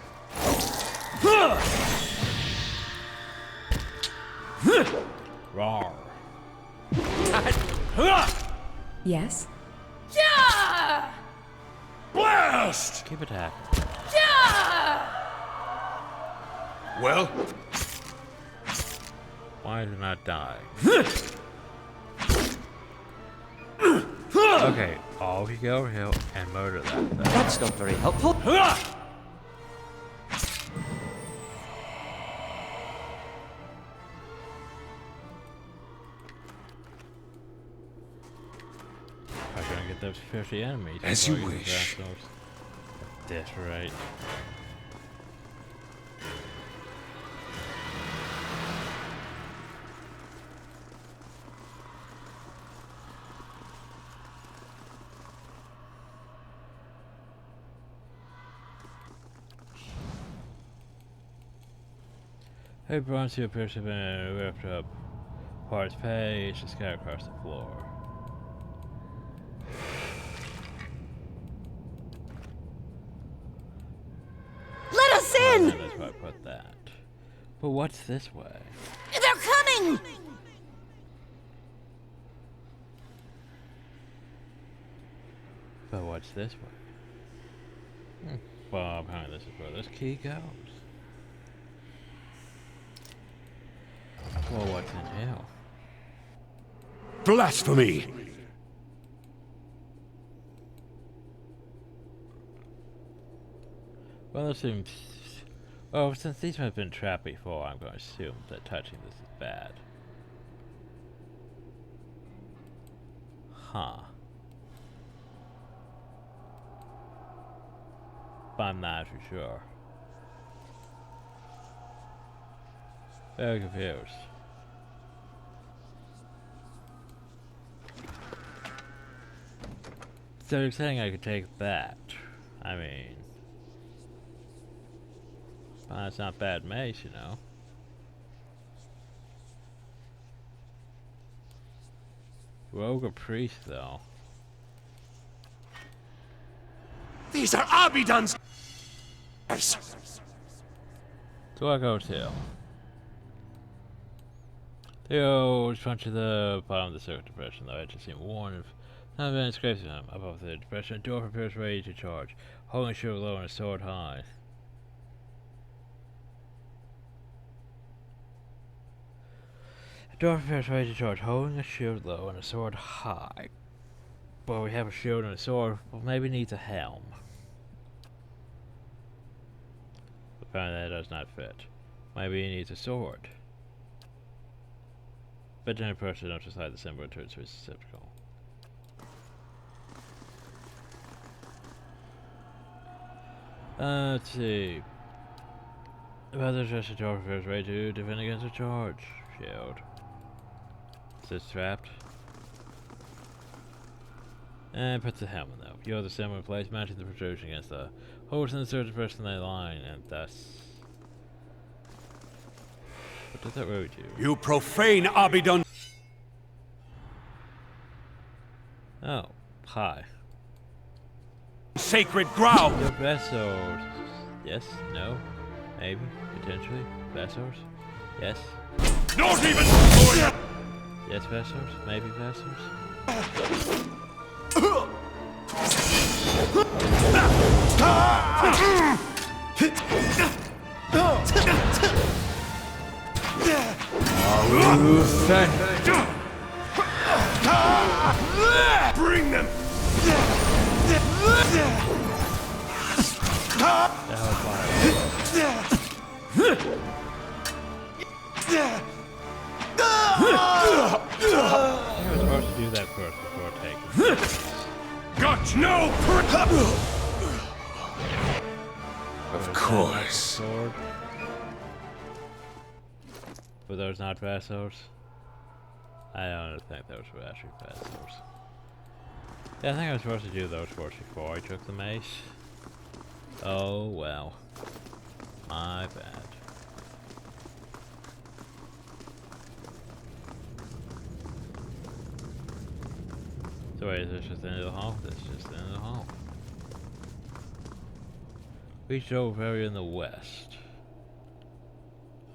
Rawr. Yes? Yeah! Blast! Keep attacking. Yeah! Well, Why did it not die? Okay, all we go over here and murder that. That's not very helpful. I'm gonna get those 50 enemies. As you before I get the wish. Vassals. That's right. Hey, Bronze, appears to have been ripped up parts page and scattered across the floor. Let us in! That's why I put that. But what's this way? They're coming! But what's this way? Well, apparently this is where this key goes. Well, what's in here? Blasphemy! Well, it seems... Well, since these have been trapped before, I'm going to assume that touching this is bad. Huh. But I'm not too sure. Very confused. So you're saying I could take that? I mean... it's not bad mace, you know. Rogue or priest, though. These are Abidon's. Do I go to? Theo punch to the bottom of the circuit depression, though I just seem warned of not been scrapes him. Above the depression, a door prepares ready to charge, holding a shield low and a sword high. A door prepares ready to charge, holding a shield low and a sword high. Well, we have a shield and a sword, well, maybe needs a helm. Apparently that does not fit. Maybe he needs a sword. But then a person don't decide the symbol to its receptacle. Let's see. Whether just a door prepares ready to defend against a charge. Shield. Is this trapped? And puts the helmet though. You hold the symbol in place, mounting the protrusion against the holes in the certain person they line, and thus. What does that really do? You profane Abidon! Oh, hi. Sacred ground! Your vessels. Yes, no, maybe, potentially. Vessels? Yes. Not even! Yes, vessels? Maybe vessels? Bring them! I was supposed to do that first before taking. Got no Of course. Sword. Were those not vessels? I don't think those were actually vessels. Yeah, I think I was supposed to do those first before I took the mace. Oh well. My bad. So wait, is this just the end of the hall? This is just the end of the hall. Reach over area in the west.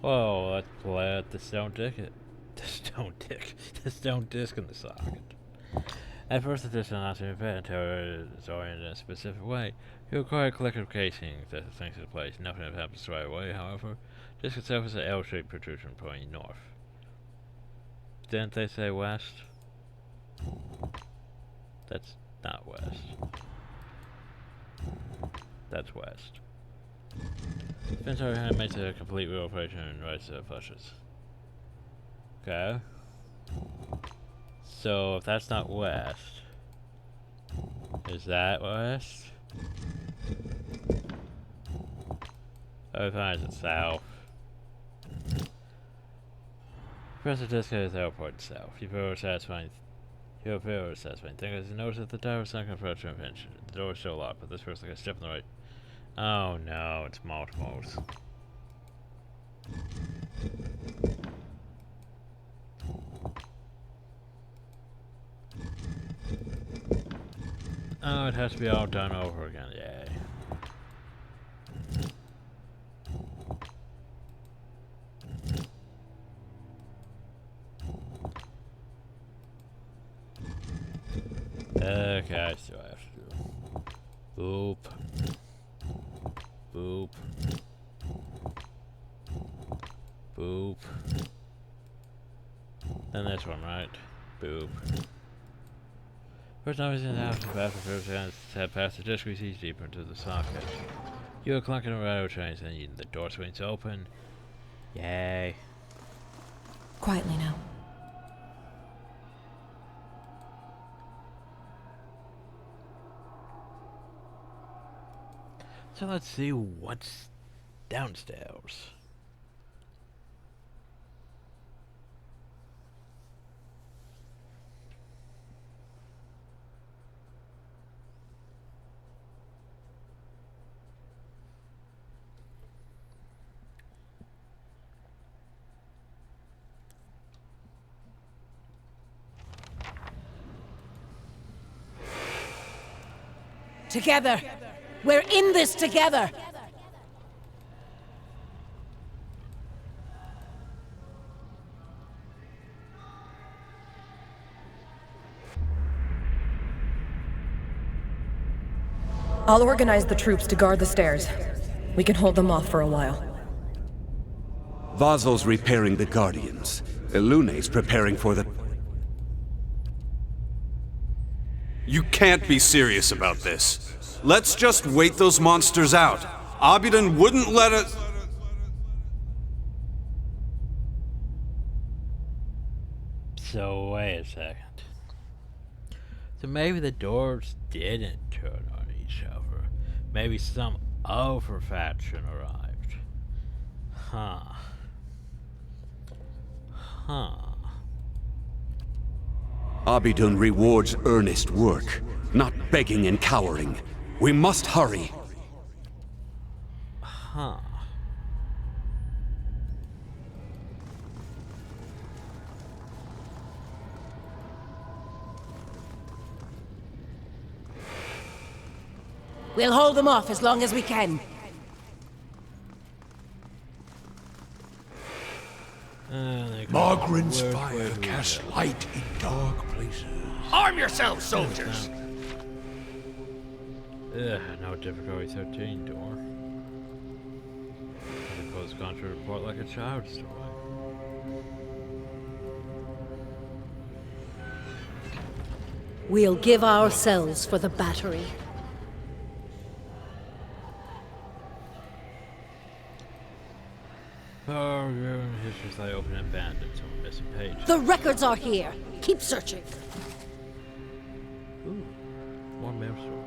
Whoa, let's play at the stone ticket. The stone disc in the socket. At first, the disc is not to invent until it is oriented in a specific way. You require a collective casing that sinks into place. Nothing happens right away, however. Disc itself is an L-shaped protrusion pointing north. Didn't they say west? That's not west. That's west. Spins our hand makes a complete reoperation and right to flushes. Okay. So if that's not west, is that west? Oh, fine, it's south. Press the disc at the teleport south. You feel satisfying. You feel satisfying thing is you notice that the tower is not confronted to invention. The door is still locked, but this feels like a step in the right. Oh no, it's multiples. Oh, it has to be all done over again. Yay. Okay, I still have to do. Boop. Boop. Boop. Then this one, right? Boop. First time in the house, the bathroom first hands head past the disc, we see deeper into the socket. You are clunking a railroad train, and the door swings open. Yay. Quietly now. So let's see what's downstairs. Together! We're in this together! I'll organize the troops to guard the stairs. We can hold them off for a while. Vazel's repairing the Guardians. Ilune's preparing for the... You can't be serious about this. Let's just wait those monsters out. Obsidian wouldn't let us... So wait a second. So maybe the doors didn't turn on each other. Maybe some other faction arrived. Huh. Huh. Obsidian rewards earnest work, not begging and cowering. We must hurry. Huh. We'll hold them off as long as we can. Margaren's fire casts light in dark places. Arm yourselves, soldiers! No difficulty 13 door. I suppose gone to report like a child's toy. We'll give ourselves for the battery. Oh, history's like open and abandoned, some missing pages. The records are here. Keep searching. Ooh, more mailstone.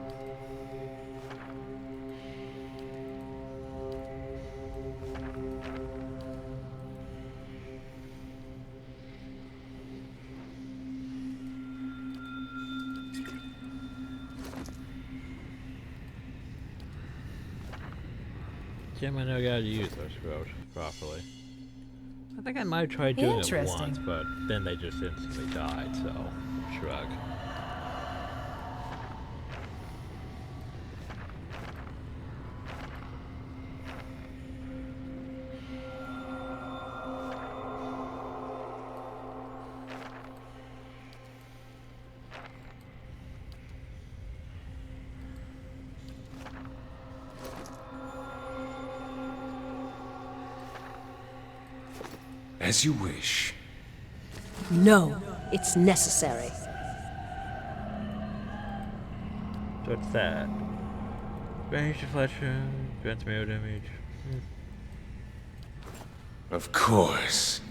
Jim, I know how to use those scrolls properly. I think I might try doing it once, but then they just instantly died, so shrug. As you wish. No, it's necessary. So what's that? Range deflection, grants melee damage. Of course.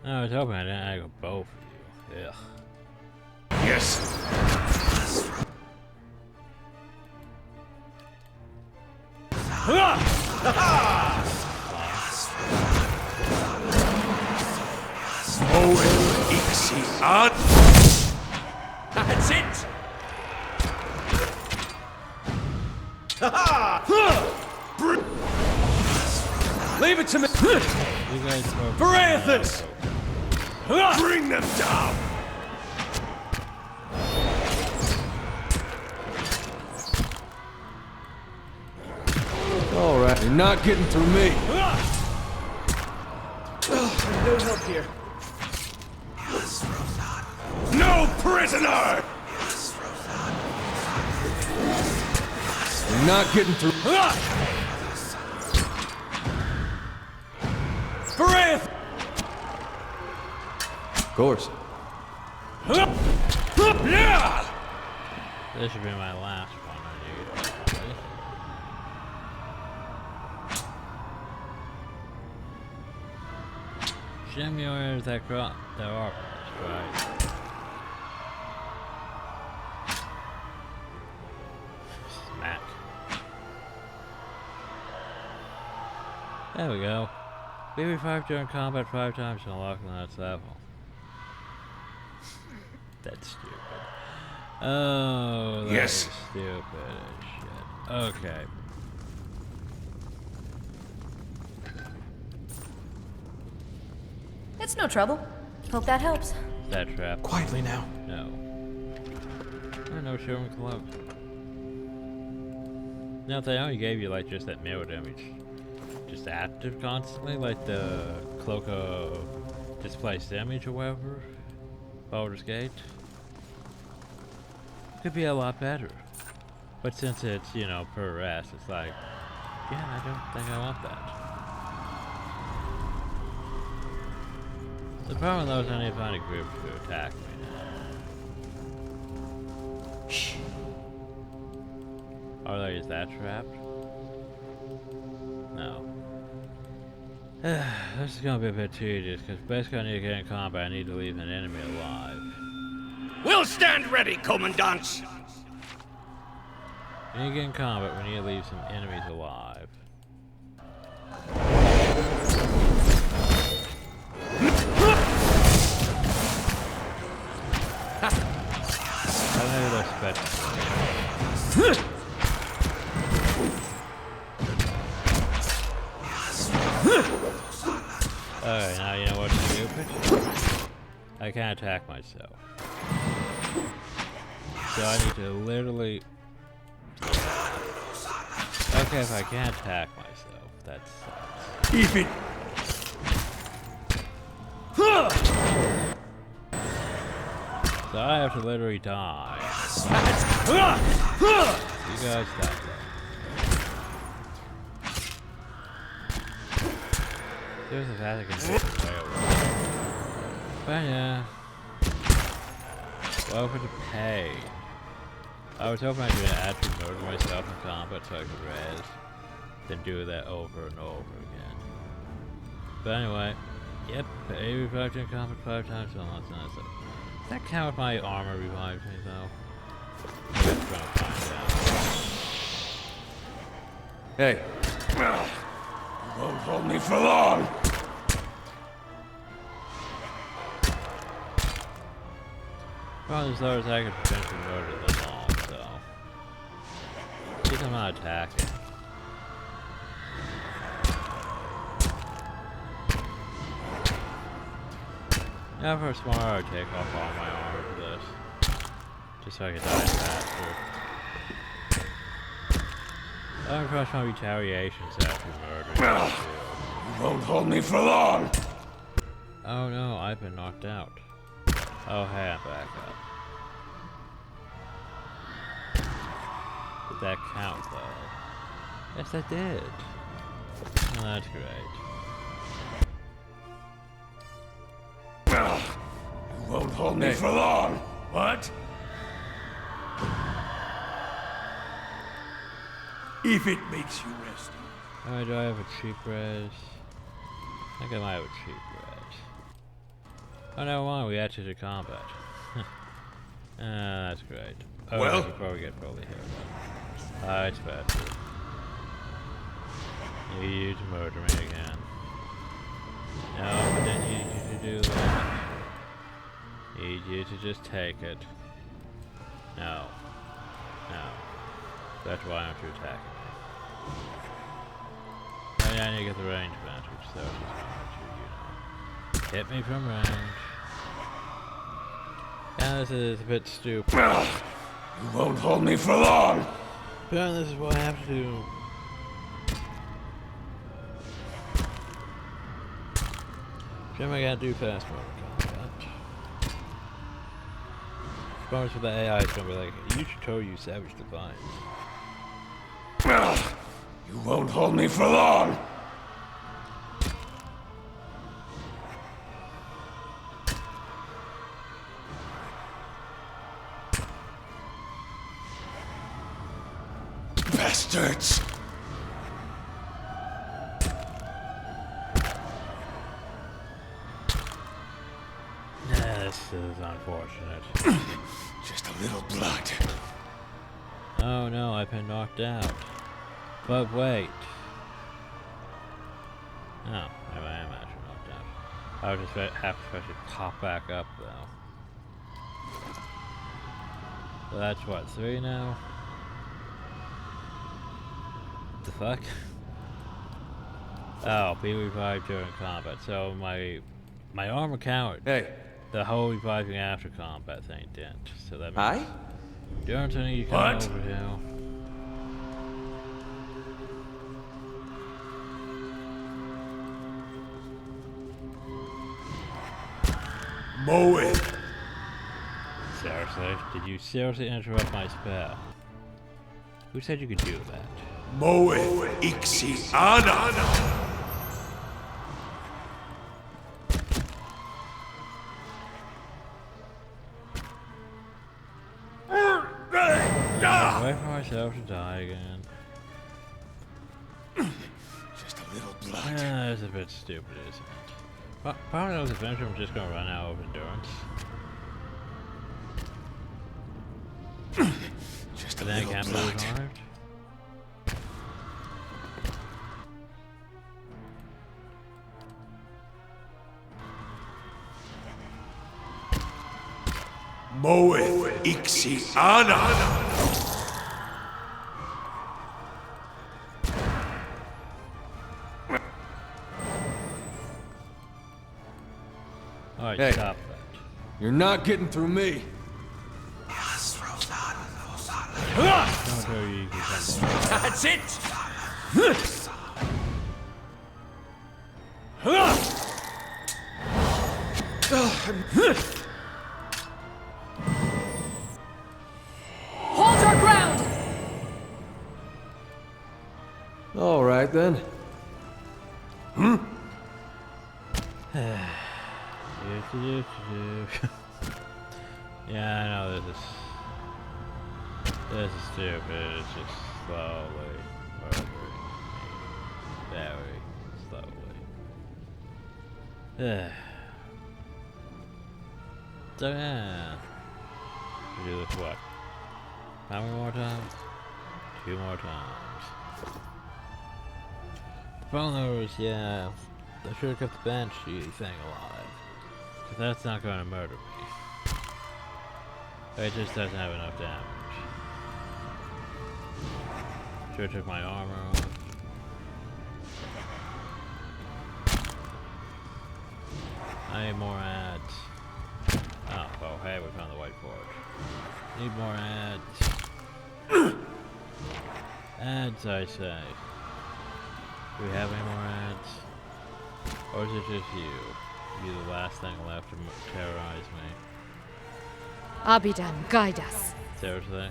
I was hoping I didn't angle both of you. Ugh. Yes. That's it! Leave it to me! You guys Parathis! Bring them down! Alright, you're not getting through me. No help here. No prisoner! You're not getting through. Parath! Of course. This should be my last one I need. Shimmy that crop. There are. That's right. Smack. There we go. We revive during combat 5 times to unlock the next level. That's stupid. Oh, that's stupid as shit. Okay. It's no trouble. Hope that helps. That trap. Quietly now. No. Oh, no Sherman cloak. No, they only gave you like just that mirror damage. Just active constantly, like the cloak of displaced damage or whatever. Baldur's Gate. Could be a lot better. But since it's, you know, per rest, it's like, yeah, I don't think I want that. The problem though is I need to find a group to attack me now. Shh. Oh, is that trapped? No. This is gonna be a bit tedious, because basically I need to get in combat, I need to leave an enemy alive. We'll stand ready, Commandant! We need to get in combat, we need to leave some enemies alive. I know they're special. Alright, now you know what's stupid? I can't attack myself. So I need to literally... Okay, if I can't attack myself, that sucks. Keep it! So I have to literally die. You guys stop that. There's a Vatican way away. But yeah. Welcome to pay. I was hoping I could actually murder myself in combat so I could res. Then do that over and over again. But anyway, yep, pay revived in combat 5 times so much. Does that count if my armor revives me though? I'm just gonna find out. Hey. Won't hold me for long. Probably as low as I could potentially murder them all, so. At least I'm not attacking. Now for a smart, I would take off all my armor for this. Just so I could die faster. I don't trust my retaliations after murder. You won't hold me for long. Oh no, I've been knocked out. Oh hey, I'm back up. Did that count though? Yes, I did. Oh, that's great. You won't hold me for long. What? If it makes you rest. Alright, do I have a cheap res? I think I might have a cheap res. Oh, never mind, we actually did combat. That's great. Oh, Well? before we get fully here. It's bad. Need you to murder me again. No, I didn't need you to do that. Need you to just take it. No. No. That's why aren't you attacking me? Oh yeah, I need to get the range advantage, so it's just going to, you know. Hit me from range. Yeah, this is a bit stupid. You won't hold me for long. Apparently this is what I have to do. Jim, I gotta do fast mode combat. Bonus with the AI is gonna be like, you should totally use Savage Defiance. You won't hold me for long. Bastards! This is unfortunate. Just a little blood. Oh no, I've been knocked out. But wait. Oh, I am actually knocked out. I would just have to actually pop back up though. So that's what, 3 now? What the fuck? Oh, be revived during combat. So my armor counted. Hey. The whole reviving after combat thing didn't. So that means Hi? Darrington, you come over here. Mow it. Seriously? Did you seriously interrupt my spell? Who said you could do that? Mow it. Ixiana. Wait for myself to die again. Just a little blood. That's a bit stupid, isn't it? Probably knows eventually I'm just gonna run out of endurance. Just a Then I little can't be blood. revived. Mow it. Ixiana. Alright, Hey. stop that. You're not getting through me. Don't tell you can come back. That's it. Hold your ground! All right then. Yeah, I know this is stupid. It's just slowly murdering me. Very slowly. So yeah. We do this what? How many more times? 2 more times. Boners, yeah. I should have kept the Banshee thing alive. Cause that's not gonna murder me. It just doesn't have enough damage. Should've took my armor off. I need more ads. Oh, well, hey, we found the white forge. Need more ads. Ads, I say. Do we have any more ads? Or is it just you? You're the last thing left to terrorize me. Abidan, guide us. Seriously?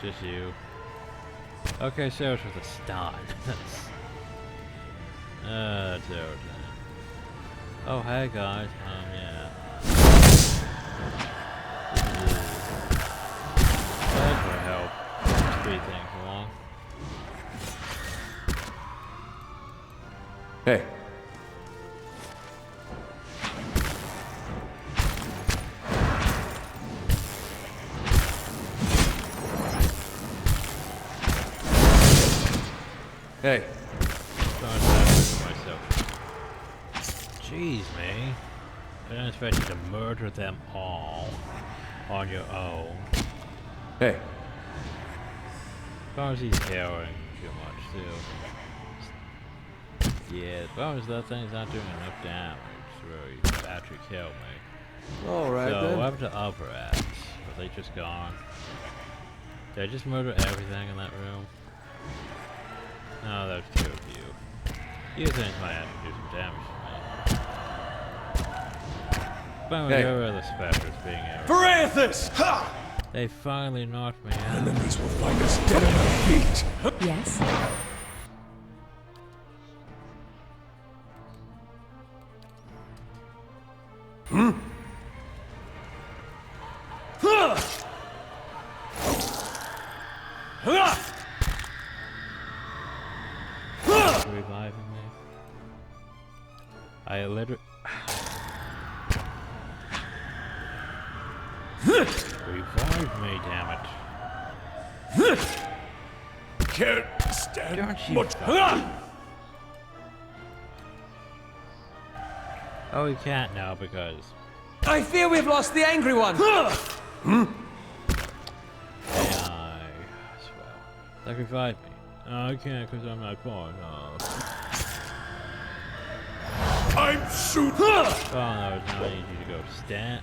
Just you? Okay, so it's with a start. Seriously. Oh, hey guys. Yeah. Thanks for help. Speed things along. Hey. Hey. Jeez, me. I didn't expect you to murder them all on your own. Hey. As long as he's caring too much, too. Yeah, as long as that thing's not doing enough damage, really, actually kill me. Alright so, then. what happened to upper rats? Are they just gone? Did I just murder everything in that room? No, there's two of you. You think might have to do some damage to me. But when there were the specters being out. Parathis! Ha! They finally knocked me out. Enemies will find us dead at our feet. Yes? Hmm? Reviving me. I literally... Revive me, damn it. Can't stand Don't you much. Oh, we can't now because... I fear we've lost the angry one! Hmm? AI... Swell. Like, revive me. No, I can't because I'm not born. No. I'm shooting! Oh no, now I need you to go stand.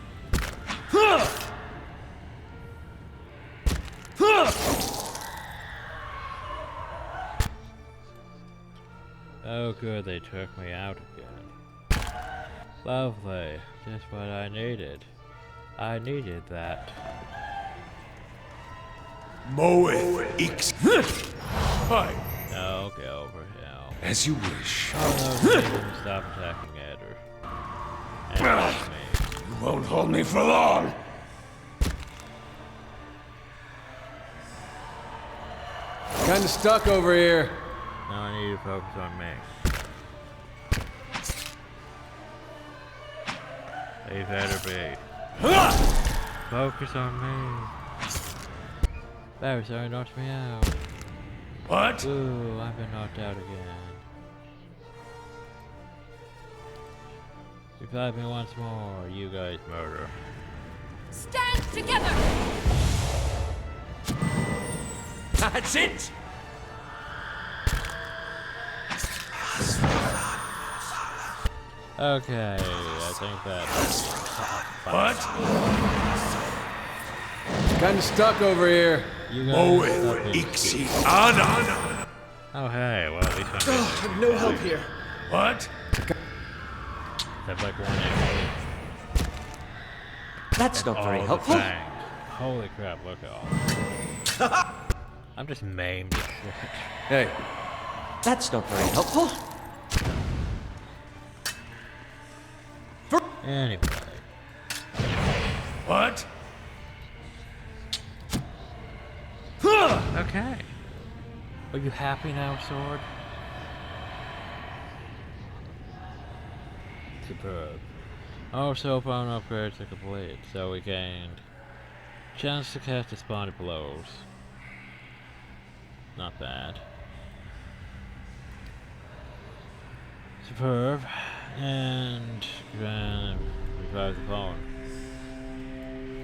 Oh good, they took me out again. Lovely, just what I needed. I needed that. Moeth Ix. Hi. No, get over here. As you wish. Oh no, they didn't stop attacking Eder. And that's me. You won't hold me for long. Kinda stuck over here. Now I need to focus on me. They better be. Focus on me. Barry, sorry, knocked me out. What? Ooh, I've been knocked out again. Revive me once more, you guys murder. Stand together! That's it! Okay, I think that. What? Kinda stuck over here. You guys. Moeth Ixi Ana. Oh hey, well at least I'm No help here. What? have like 1 HP. That's not very the helpful. fangs. Holy crap, look at all. I'm just maimed as shit. Hey. That's not very helpful. Anyway. What? Okay. Are you happy now, Sword? Superb. Also, upon upgrades are complete, so we gained chance to cast Despondent Blows. Not bad. Superb. And revive the phone.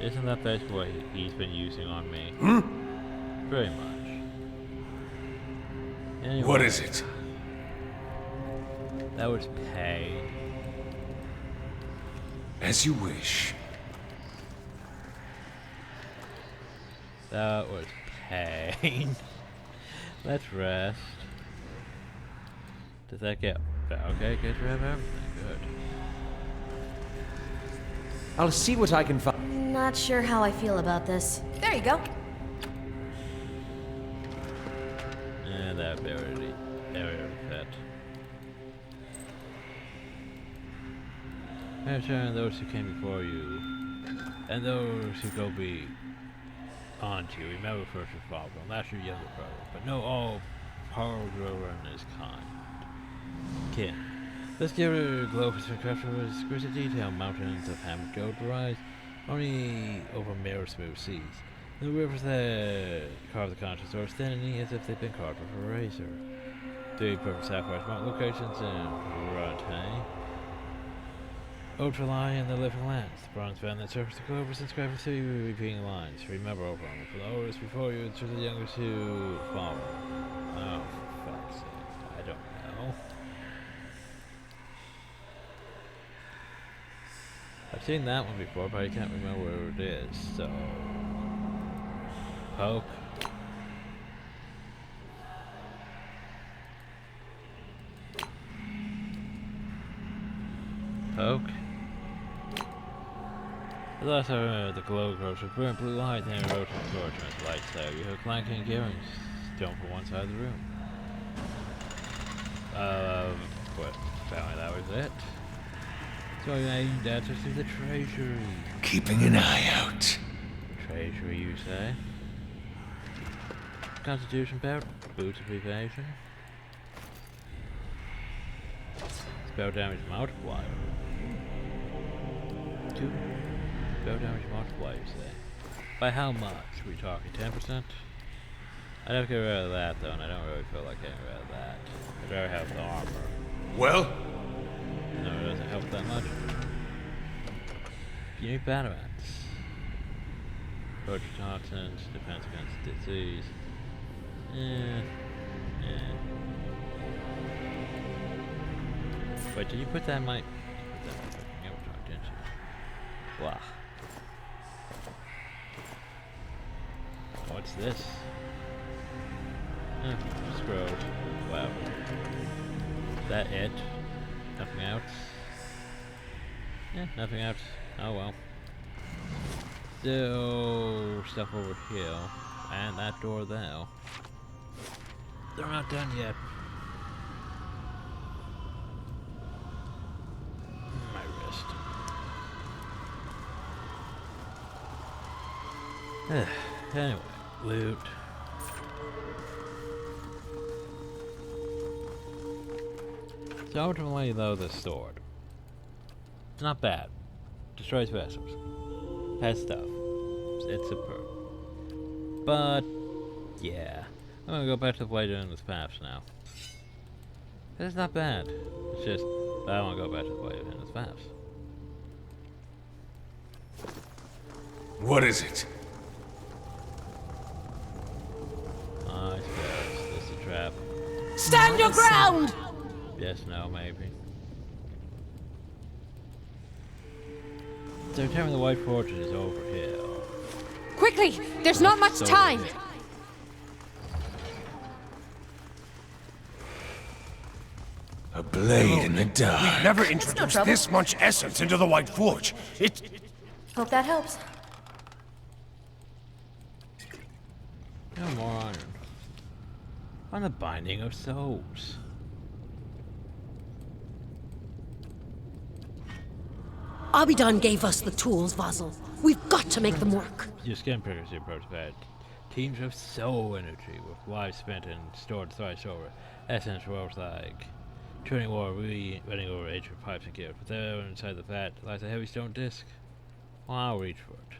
Isn't that basically what he's been using on me? Pretty much. Anyway, What is it? That was pain. As you wish. That was pain. Let's rest. Does that get... Okay, good to have everything. Good. I'll see what I can find. Not sure how I feel about this. There you go. And that very fit. Return those who came before you, and those who go be on to you. Remember first your father, not your younger brother, but know all power grower and his kind. Kin. Let's give her a globe for craftsmanship with exquisite detail. Mountains of hammered gold rise only over mirror smooth seas. The rivers that carve the conscious or standing as if they've been carved with a razor. 3 perfect sapphire marked locations in Rante. Ultralight and the living lands. The bronze band that surfaces the globe is inscribed with 3 repeating lines. Remember, Oberon, for the oldest before you, to the youngest who follow. Oh, for fuck's sake. I don't know. I've seen that one before, but I can't remember where it is, so... Poke. Poke. The last I remember, the glow grows with brilliant blue light, then it rose to torch and its lights there. You heard clanking gearings, stone from one side of the room. But apparently that was it. So you aimed at us through the treasury. Keeping an eye out. Treasury, you say? Constitution belt, boots of evasion. Spell damage multiplier. 2. Spell damage multiplier, you say? By how much? Are we talking 10%? I'd have to get rid of that though, and I don't really feel like getting rid of that. I'd rather have the armor. Well? No, it doesn't help that much. Unique Batarats. Torture toxins, defense against disease. Wait, did you put that in my... You put that in my fucking Avatar, didn't you? Blah. What's this? Scrolls. Wow. Is that it? Nothing else? Yeah, nothing else. Oh well. Still stuff over here. And that door there. They're not done yet. My wrist. Anyway, loot. So ultimately though, this sword. It's not bad. Destroys vessels. Has stuff. It's superb. But yeah. I'm gonna go back to the blade in this path now. It's not bad. It's just I don't wanna go back to the blade in this path. What is it? I suppose this is a trap. Stand your ground! Yes, no, maybe. So tell me the White Fortress is over here. Quickly! There's not much time! A blade in the dark. We've never introduced this much essence into the White Forge. Hope that helps. No more iron. On the binding of souls. Abidan gave us the tools, Vasil. We've got to make them work. Your skin previously approached bad. Teams of soul energy with lives spent and stored thrice over. Essence rolls like turning water running over ancient pipes and gears. But there inside the vat lies a heavy stone disc. Well, I'll reach for it.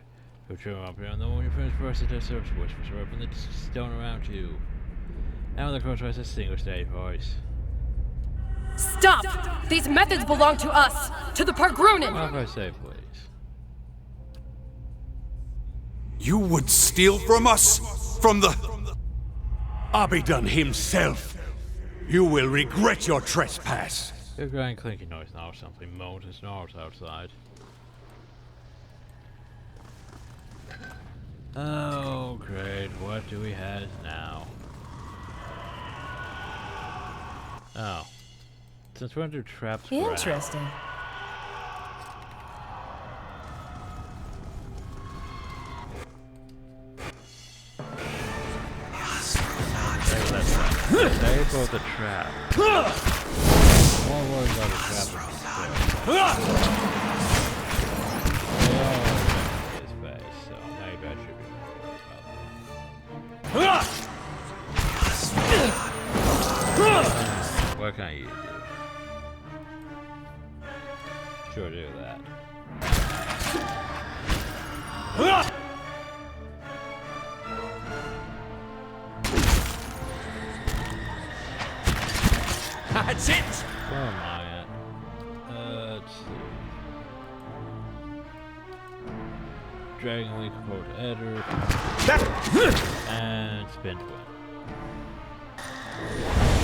You'll turn up here and the moment you finish bursting the surface whispers are up in the stone around you. And with the cross rise a single steady voice. Stop! These methods belong to us! To the Pargrunin! What if I say please? You would steal from us? From the... Abidan himself. You will regret your trespass. Your grand clinking noise now, something moans and snarls outside. Oh, great. What do we have now? Oh. Since we're under traps. Interesting. about the trap. More worried about the trap than his face, so maybe I should be more worried about that. What can you do? Sure do that. That's it! Where am I at? Let's see. Dragon Link Code Editor. And Spin Twin.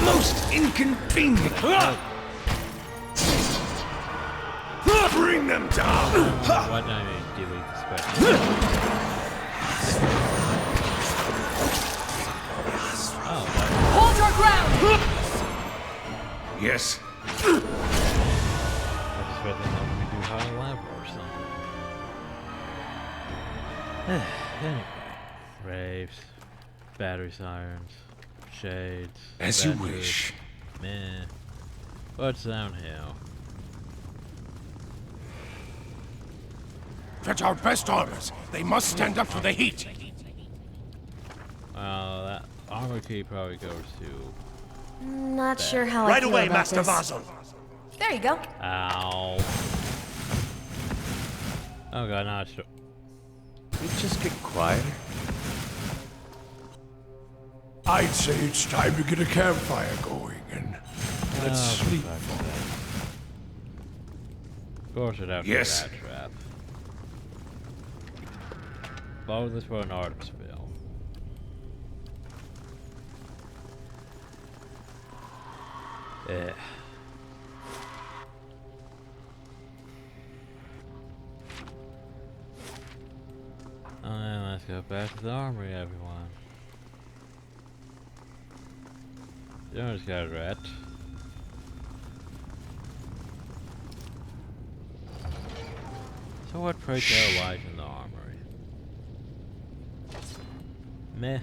Most inconvenient! Bring them down! Why didn't I delete the special? Oh, Hold your ground! Yes. I just read that let me do high level or something. Anyway. Raves. Battery sirens. Shades. As you vendors, wish. Meh. What's downhill? Fetch our best armors. They must stand up to the heat. Well, that armor key probably goes to... Not sure how I Right feel away, about Master this. Vaso. There you go. Ow. Oh god, now it's... You just get quieter. I'd say it's time to get a campfire going and let's sleep. Of course it after Yes. that trap. Follow this for an art spill. Yeah. Alright, let's go back to the armory, everyone. You just got a rat. So what pray tell lies in the armory? Meh.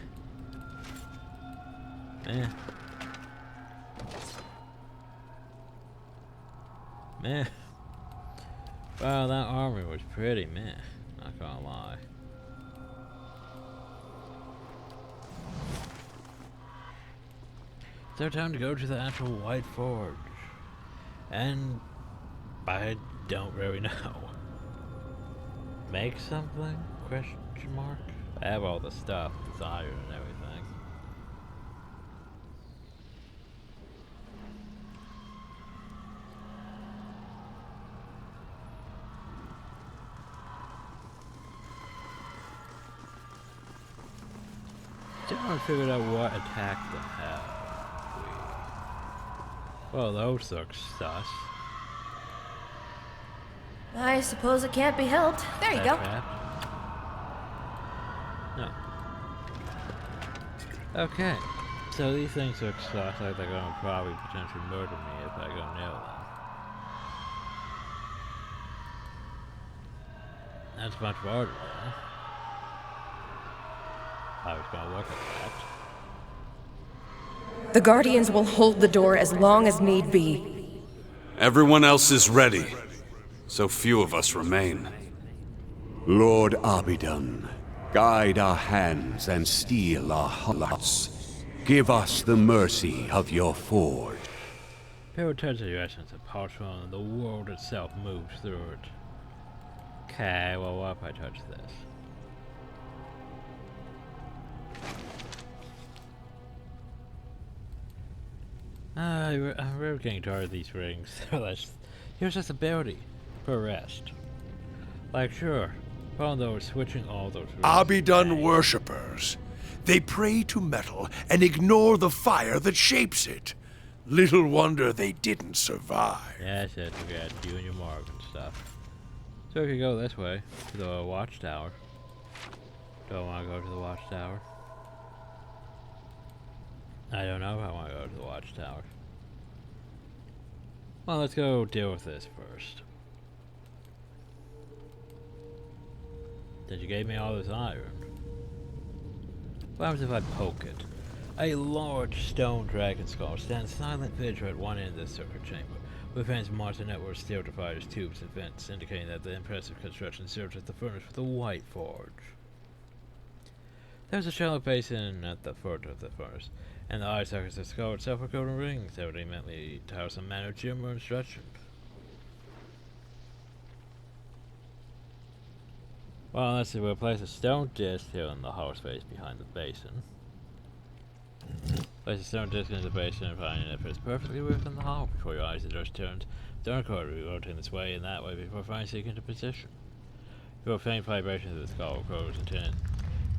Meh. Meh. Wow, that armory was pretty meh. Not gonna lie. So time to go to the actual White Forge. And I don't really know. Make something? Question mark? I have all the stuff, the iron and everything. Still haven't figured out what attack them have. Well, those look sus. I suppose it can't be helped. There you go. No. Okay. So these things look sus, like they're gonna probably potentially murder me if I go near them. That's much harder though. I was gonna look at that. The Guardians will hold the door as long as need be. Everyone else is ready. So few of us remain. Lord Abidan, guide our hands and steel our hearts. Give us the mercy of your forge. Pay attention to your essence of parchment and the world itself moves through it. Okay, well what if I touch this? I'm really getting tired of these rings. Here's this ability for rest. Like, sure, found those switching all those rings. Abidan worshippers. They pray to metal and ignore the fire that shapes it. Little wonder they didn't survive. Yes, yes, forget you and your mark and stuff. So if you go this way, to the watchtower. Don't want to go to the watchtower. I don't know if I want to go to the watchtower. Well, let's go deal with this first. Since you gave me all this iron. What happens if I poke it? A large stone dragon skull stands silent vigil at one end of the circuit chamber, with its monster network steel dividers, tubes, and vents, indicating that the impressive construction serves as the furnace for the White Forge. There's a shallow basin at the foot of the furnace, and the eye sockets of the skull itself are golden rings, evidently tie some manner of gym or instruction. Well, let's see, we'll place a stone disc here in the hollow space behind the basin. Place a stone disc into the basin and find it fits perfectly within the hollow. Before your eyes, the dust turns. The cord will rotate this way and that way before finally sinking into position. You feel faint vibration of the skull grows and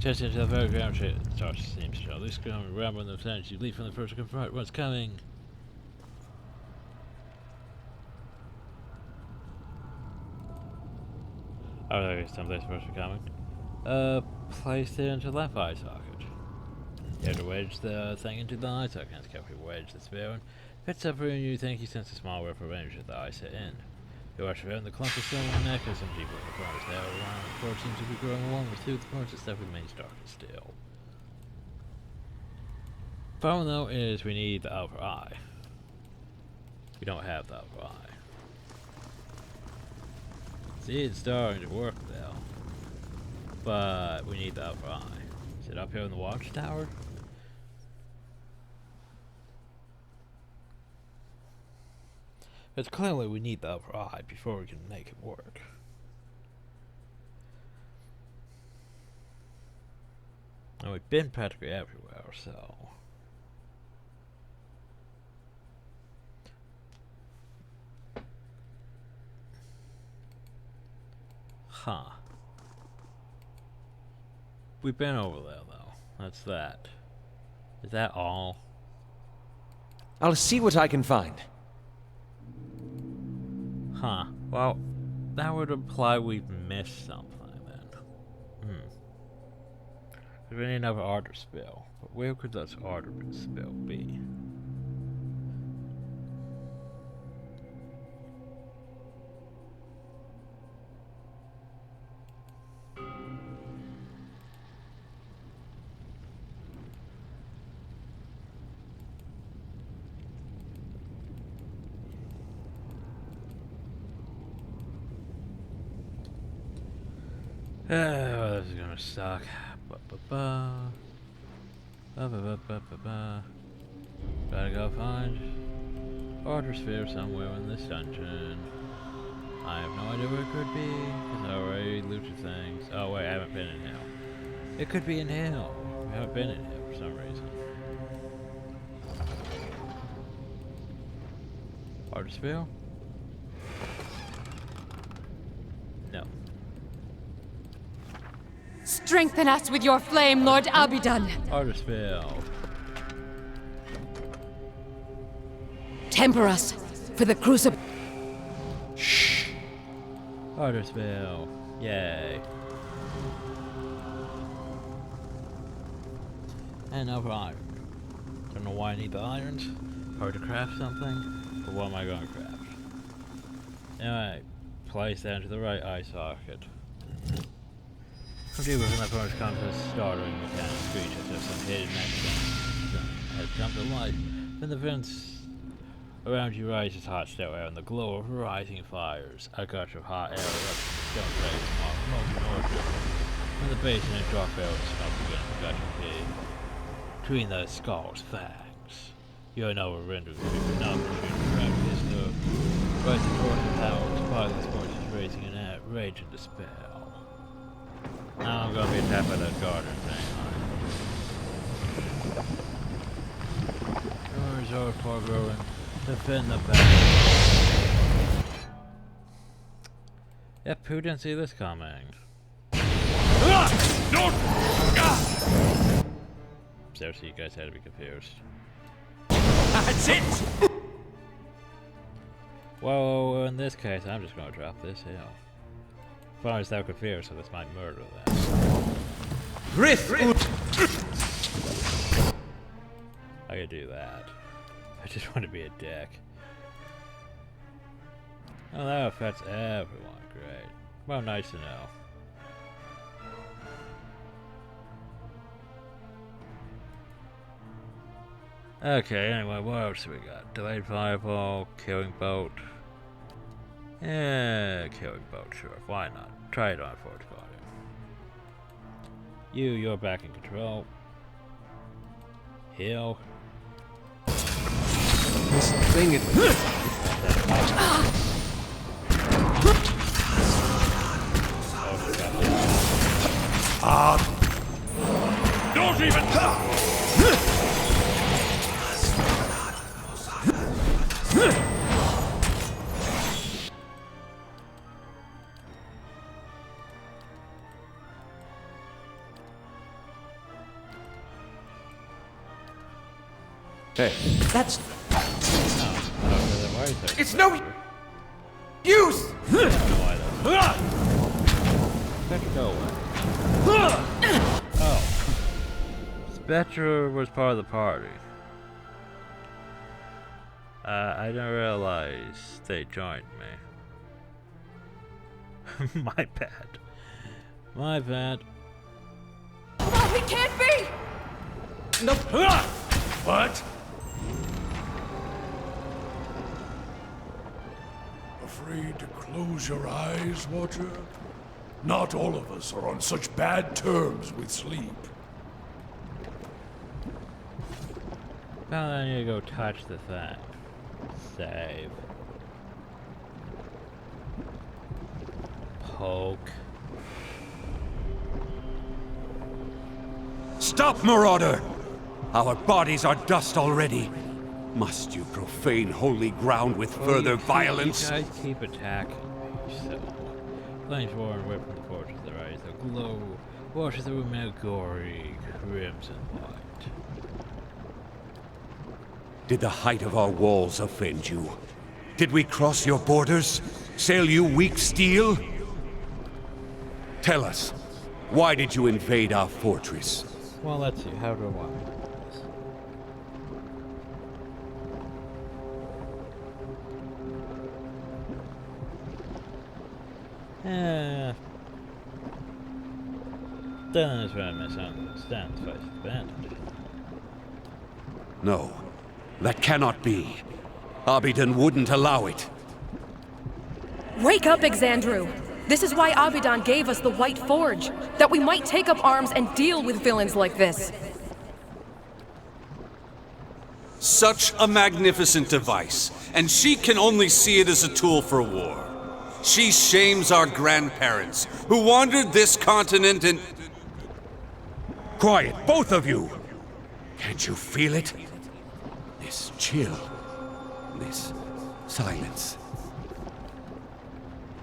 turns into the very ground shape. The torch seems to loose, coming around in the sense you leap from the first to confront what's coming. Oh, there is someplace supposed to be coming. Place it into the left eye socket. You have to wedge the thing into the eye socket and carefully wedge the sphere and fits up and you think you sense a small whiff of range at the eye set in. You watch around the clump of stone and neck of some people in the furnace there around the floor seems to be growing warmer too. The furnace itself remains dark and still. Problem though is we need the upper eye. We don't have the upper eye. See, it's starting to work now, but we need the upper eye. Is it up here in the watchtower? It's clearly we need the upper eye before we can make it work. And we've been practically everywhere, so... Huh. We've been over there, though. That's that. Is that all? I'll see what I can find. Huh. Well, that would imply we've missed something, then. We need another order spill. But where could this order spill be? Oh, this is gonna suck. Gotta go find order sphere somewhere in this dungeon. I have no idea where it could be, because I already looted things. Oh wait, I haven't been in here. It could be in here. We haven't been in here for some reason. Order sphere? No. Strengthen us with your flame, Lord Abidan. Order spell. Temper us for the crucible. Shh. Order spell. Yay. And another iron. Don't know why I need the irons. Hard to craft something. But what am I going to craft? Alright. Place that into the right eye socket. From within that furnace comes a startling mechanical screech as if some hidden mechanism has come to life. Then the vents around you rises hot still air and the glow of rising fires. A gush of hot air erupts from the stone face, molten orchard. From the basin and drop barrel smoke begins to gush and feed. Between the skull's fangs. You know we're rendering creeping up between the practice the rising torch of power. Spotting this force is raising in rage and despair. Now I'm gonna be attacked by that garden thing. Yours are far growing. Defend the battle. Yep, who didn't see this coming? Seriously, you guys had to be confused. That's it! Well, in this case, I'm just gonna drop this hill. As far as thou confused, so this might murder them. Griff! I could do that. I just want to be a dick. Oh, that affects everyone. Great. Well, nice to know. Okay, anyway, what else do we got? Delayed fireball, killing bolt. Yeah, killing bolt, sure, why not? Try it on Forge Body. You're back in control. Heal. This thing is... Don't even... Hey, that's... It's no use! Spectre, go away. Oh. Spectre was part of the party. I didn't realize they joined me. My bad. My bad. No, he can't be! No. What? Afraid to close your eyes, Watcher? Not all of us are on such bad terms with sleep. Now I need to go touch the thing. Save. Poke. Stop, Marauder! Our bodies are dust already. Must you profane holy ground with further violence? You guys keep attacking me, so... Flames roar and rip from the forge of the rise. The glow washes the room in a gory crimson light. Did the height of our walls offend you? Did we cross your borders? Sail you weak steel? Tell us, why did you invade our fortress? Well, let's see. How do I want this? Then is where I misunderstand the face abandoned. No, that cannot be. Abidan wouldn't allow it. Wake up, Exandru! This is why Abidan gave us the White Forge, that we might take up arms and deal with villains like this. Such a magnificent device, and she can only see it as a tool for war. She shames our grandparents, who wandered this continent and... Quiet, both of you! Can't you feel it? This chill, this silence.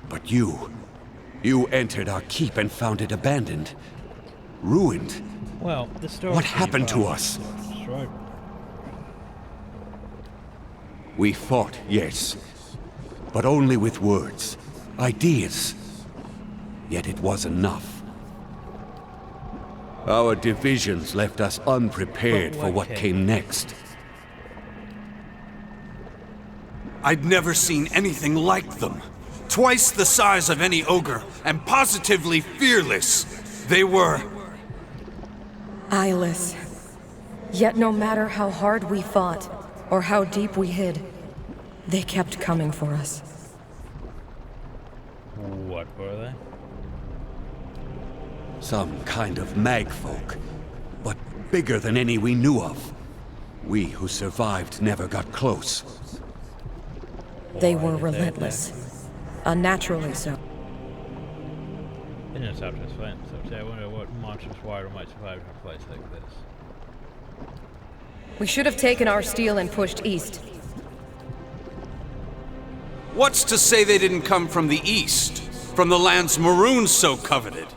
But you entered our keep and found it abandoned, ruined. Well, the story. What happened to us? Destroyed. We fought, yes, but only with words, ideas. Yet it was enough. Our divisions left us unprepared for what came next. I'd never seen anything like them. Twice the size of any ogre, and positively fearless. They were... Eyeless. Yet no matter how hard we fought, or how deep we hid, they kept coming for us. What were they? Some kind of magfolk, but bigger than any we knew of. We who survived never got close. They were relentless. Unnaturally so. It didn't stop to explain, so I wonder what monstrous water might survive in a place like this. We should have taken our steel and pushed east. What's to say they didn't come from the east? From the lands Maroon so coveted?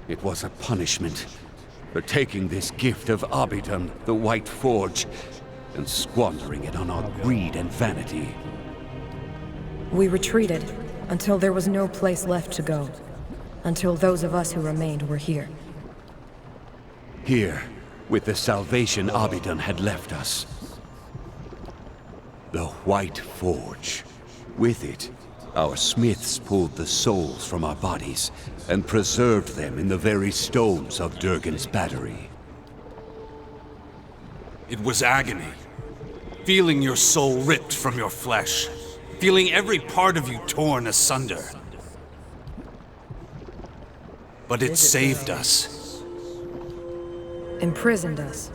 It was a punishment for taking this gift of Abidan, the White Forge, and squandering it on our greed and vanity. We retreated until there was no place left to go. Until those of us who remained were here. Here, with the salvation Abidan had left us. The White Forge. With it, our smiths pulled the souls from our bodies and preserved them in the very stones of Durgan's battery. It was agony. Feeling your soul ripped from your flesh. Feeling every part of you torn asunder. But it saved us. Imprisoned us.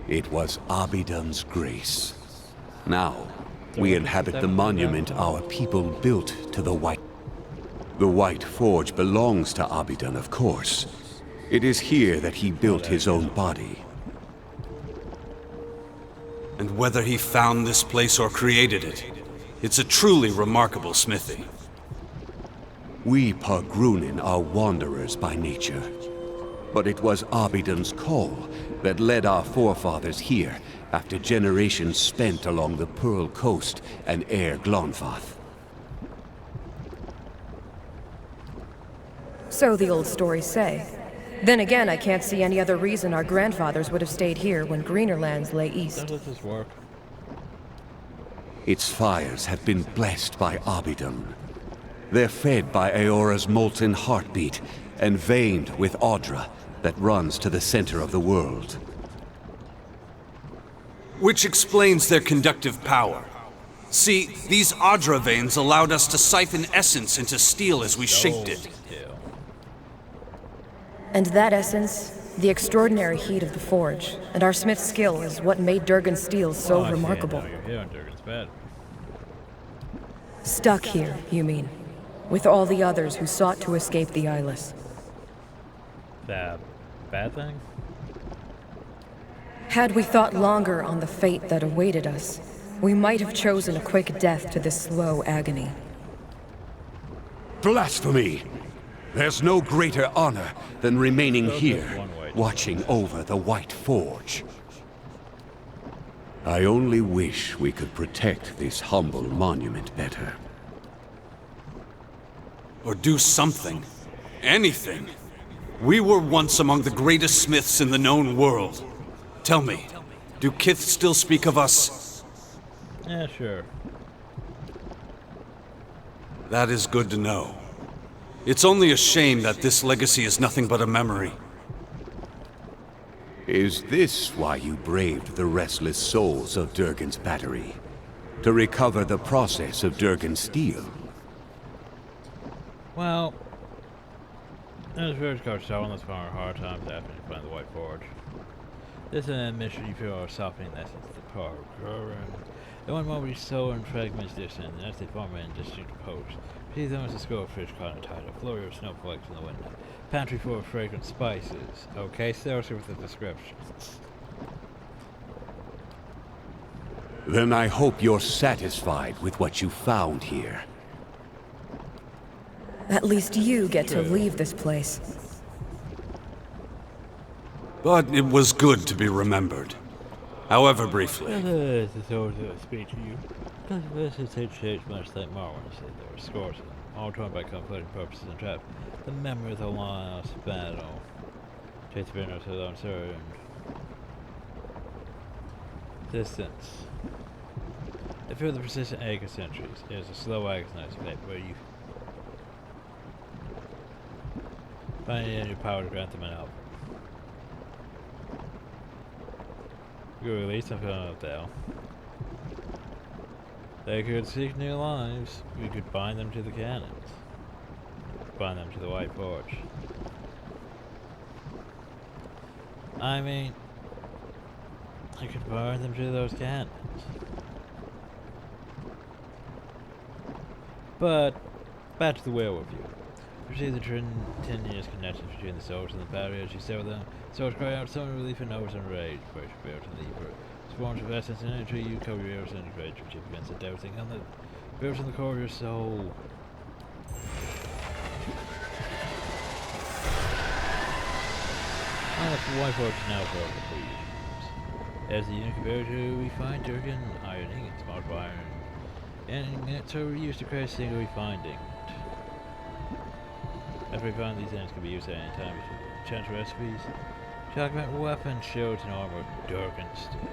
It was Abidan's grace. Now, we inhabit the monument our people built to the White. The White Forge belongs to Abidan, of course. It is here that he built his own body. And whether he found this place or created it, it's a truly remarkable smithy. We Pagrunin are wanderers by nature. But it was Abidan's call that led our forefathers here after generations spent along the Pearl Coast and Air Glonfath. So the old stories say. Then again, I can't see any other reason our grandfathers would have stayed here when greener lands lay east. How does this work? Its fires have been blessed by Abidan. They're fed by Aora's molten heartbeat and veined with Audra that runs to the center of the world. Which explains their conductive power. See, these Audra veins allowed us to siphon essence into steel as we shaped it. And that essence, the extraordinary heat of the forge, and our smith's skill is what made Durgan's steel so remarkable. You're here on Durgan's bed. Stuck here, you mean? With all the others who sought to escape the Eyeless. That bad thing? Had we thought longer on the fate that awaited us, we might have chosen a quick death to this slow agony. Blasphemy! There's no greater honor than remaining here, watching over the White Forge. I only wish we could protect this humble monument better. Or do something. Anything. We were once among the greatest smiths in the known world. Tell me, do Kith still speak of us? Yeah, sure. That is good to know. It's only a shame that this legacy is nothing but a memory. Is this why you braved the restless souls of Durgan's battery? To recover the process of Durgan's steel? Well, as Verge Guard's telling us about our hard times after we find the White Forge. This is an admission you feel are softening the essence of the power of growing. At one moment you sow and fragments distant, and as they form in distinct posts. See them as a school of fish caught in a tide, a flurry of snowflakes in the window. Pantry full of fragrant spices. Okay, start with the description. Then I hope you're satisfied with what you found here. At least you get to leave this place. But it was good to be remembered. However briefly. This is always a speech to you. This has changed much like Marwan said. There were scores of them, all torn by conflicting purposes and trapped. The memory of the last battle. Chase the bitterness of the uncertain. Distance. If you're the persistent ache of centuries, it is a slow agonized fate where you find it in your power to grant them an help. You release them from the veil. They could seek new lives. We could bind them to the cannons. Bind them to the White Forge. I mean, I could bind them to those cannons. But, back to the werewolf view. You see the tenuous connections between the souls and the battery as you stare with them. Souls cry out some relief and knows and rage. Break your to leave her. Swarms of essence and energy, you cover your ears and rage, which against the everything on the bears in the core of your soul. The White Forge is now available for you. As the unique ability, we find Durgan iron ingots, multiple iron ingots are used to create a single refined ingot. After we find these ends can be used at any time to change recipes, to augment weapons, shields, and armor, Durgan steel.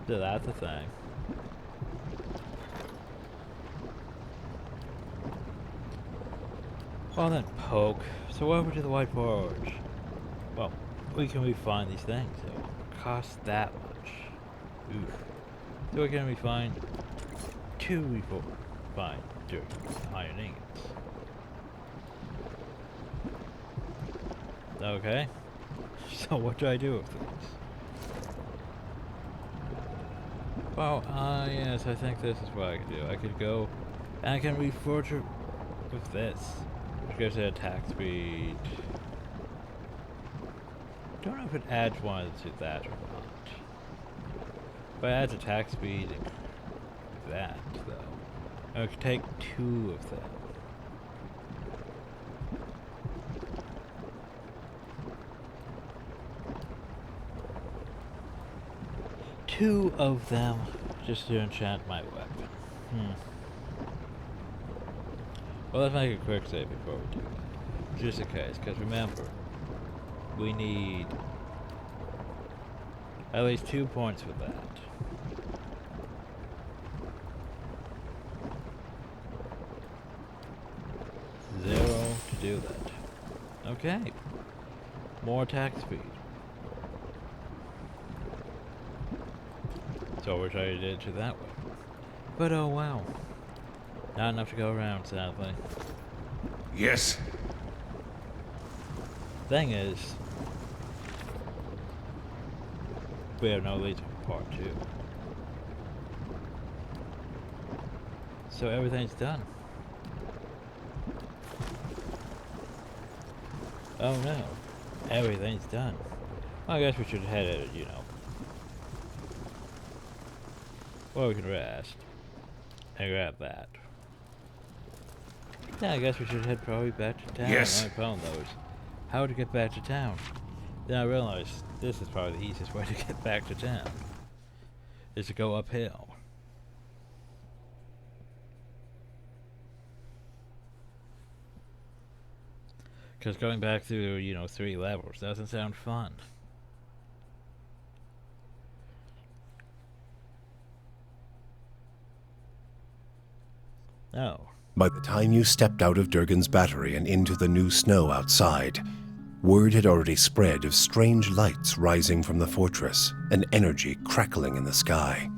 So that's the thing. Well then, poke. So over to the White Forge. Well, where can we find these things? It'll cost that much. Oof. So where can we find two before find dirt iron ingots? Okay. So what do I do with these? Well, yes, I think this is what I can do. I could go and I can reforge it with this. Which gives it attack speed. Don't know if it adds one to that or not. But it adds attack speed and that, though. I could take two of them. Two of them just to enchant my weapon. Well, let's make a quick save before we do that. Just in case, because remember, we need at least 2 points for that. Zero to do that. Okay. More attack speed. So which I did to that way. But oh wow. Not enough to go around, sadly. Yes. Thing is, we have no leads for part 2. So everything's done. Oh no. Everything's done. Well, I guess we should head at it, you know. Or we can rest. And grab that. Yeah, I guess we should head probably back to town. Yes. My phone knows how to get back to town. Then I realized this is probably the easiest way to get back to town. Is to go uphill. Because going back through, you know, 3 levels doesn't sound fun. Oh. By the time you stepped out of Durgan's battery and into the new snow outside, word had already spread of strange lights rising from the fortress and energy crackling in the sky.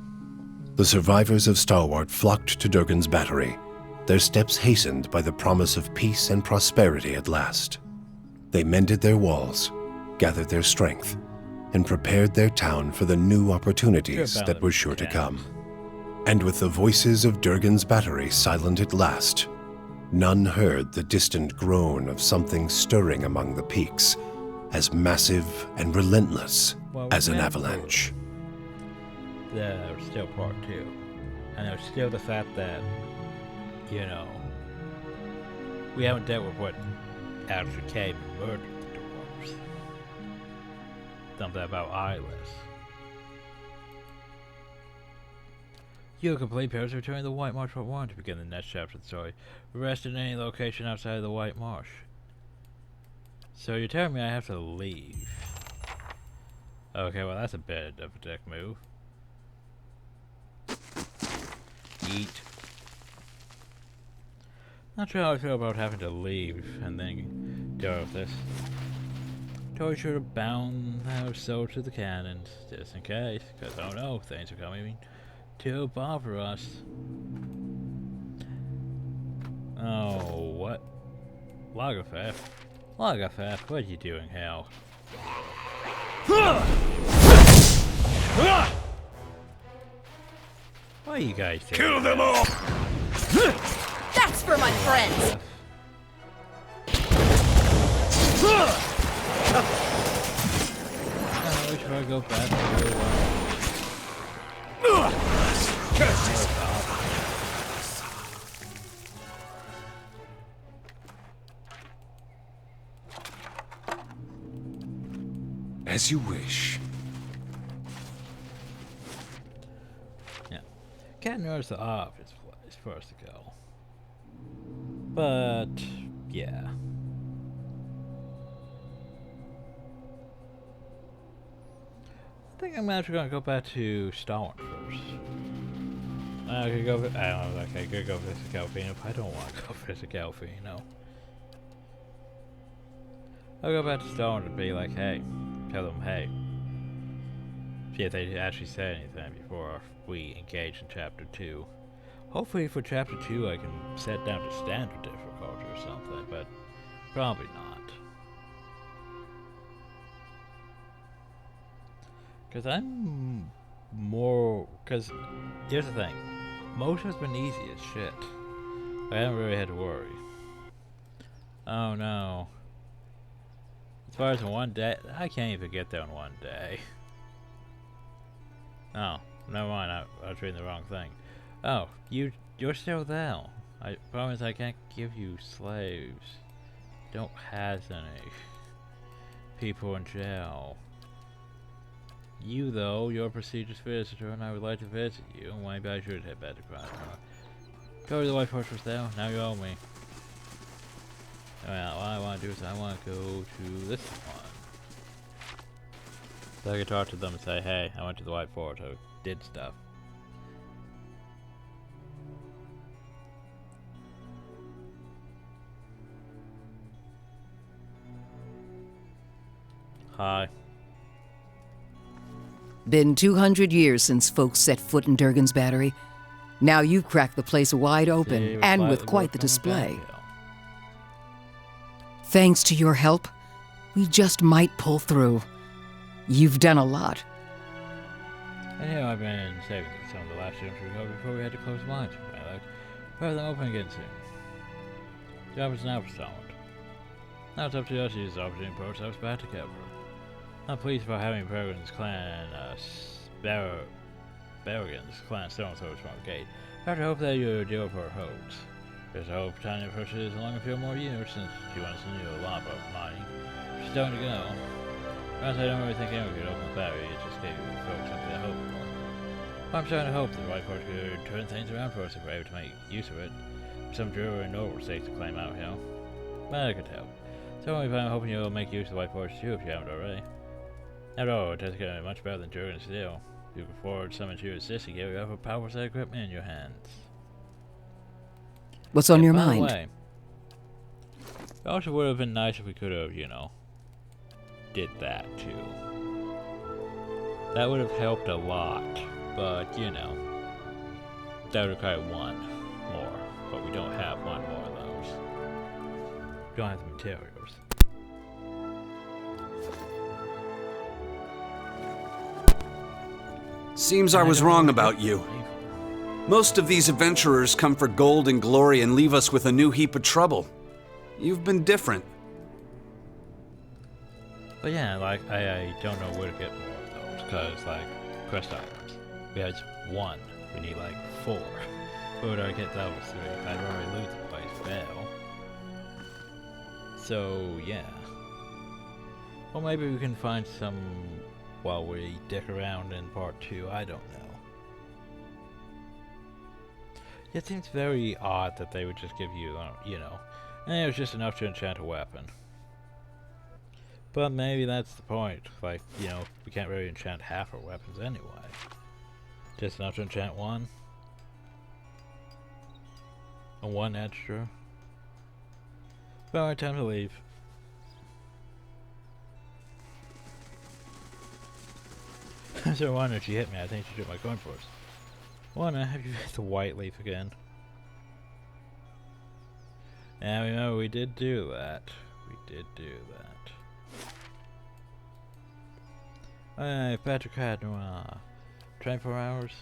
The survivors of Starward flocked to Durgan's battery, their steps hastened by the promise of peace and prosperity at last. They mended their walls, gathered their strength, and prepared their town for the new opportunities that were sure to come. And with the voices of Durgan's battery silent at last, none heard the distant groan of something stirring among the peaks, as massive and relentless as an avalanche. There's still part 2. And there's still the fact that, you know, we haven't dealt with what actually came and murdered the dwarves. Something about eyeless. You complete pairs returning to the White Marsh Part 1 to begin the next chapter of the story. Rest in any location outside of the White Marsh. So you're telling me I have to leave? Okay, well that's a bit of a dick move. Eat. Not sure how I feel about having to leave and then deal with this. Totally should have bound our soul to the cannons, just in case, because oh no, things are coming to bother us. Oh, what? Lagerfeld? Lagerfeld, what are you doing, Hal? What are you guys doing? Kill them all! That's for my friends! I wish I go back to the As you wish. Yeah. Can't notice the obvious place for us to go. But, yeah. I think I'm actually gonna go back to Stalin first. I could go. I don't know. I could go visit Galvino, but I don't want to go visit Galvino. I'll go back to Stone and be like, hey, tell them, hey. See if they actually say anything before we engage in Chapter 2. Hopefully for Chapter 2 I can set down to standard difficulty or something, but probably not. Because I'm more... Because, here's the thing. Most has been easy as shit. I haven't really had to worry. Oh no. As far as in one day, I can't even get there in one day. Oh, never mind, I was reading the wrong thing. Oh, you're still there. I promise I can't give you slaves. Don't have any people in jail. You though, you're a prestigious visitor and I would like to visit you. Maybe I should head back to Crown. Go to the White Fortress now, now you owe me. Well, what I want to do is I want to go to this one. So I can talk to them and say, hey, I went to the White Fort, I did stuff. Hi. Been 200 years since folks set foot in Durgan's Battery. Now you've cracked the place wide open, and with quite the display. Thanks to your help, we just might pull through. You've done a lot. And here I've been saving some of the last gems we recovered before we had to close the mines. Rather than open again soon. The job is now postponed. Now it's up to us to use the opportunity to approach back together. I'm pleased for having Bergen's clan, Bergen's clan stone throws from the gate. I have to hope that you deal with our hopes. There's a hope Tanya pushes along a few more years since she wants to do a lot of mining. She's starting to go. Perhaps I don't really think anyone could open the battery, it just gave you folks something to hope for. I'm starting to hope that the White Force could turn things around for us if we're able to make use of it. Some Drew and noble stakes to claim out here. But I could tell. So I'm hoping you'll make use of the White Force too if you haven't already. After all, it does get much better than Drew and Steel. You can forward summon to assist and give you a powerful set of equipment in your hands. What's on your by the mind? way, it also would have been nice if we could have, did that too. That would have helped a lot, but that would require one more, but we don't have one more of those. We don't have the materials. Seems I was wrong about you. Most of these adventurers come for gold and glory and leave us with a new heap of trouble. You've been different. But yeah, I don't know where to get more of those, because, quest items. We had 1, we need 4. Where would I get those 3? I'd already loot the place, fail. So, yeah. Well, maybe we can find some while we dick around in part 2, I don't know. It seems very odd that they would just give you, and it was just enough to enchant a weapon. But maybe that's the point, we can't really enchant half our weapons anyway. Just enough to enchant 1. And 1 extra. Well, time to leave. So why don't you hit me? I think you should my coin force. Wanna have you hit the white leaf again? Yeah, we know we did do that. We did do that. Hey, Patrick had 24 hours.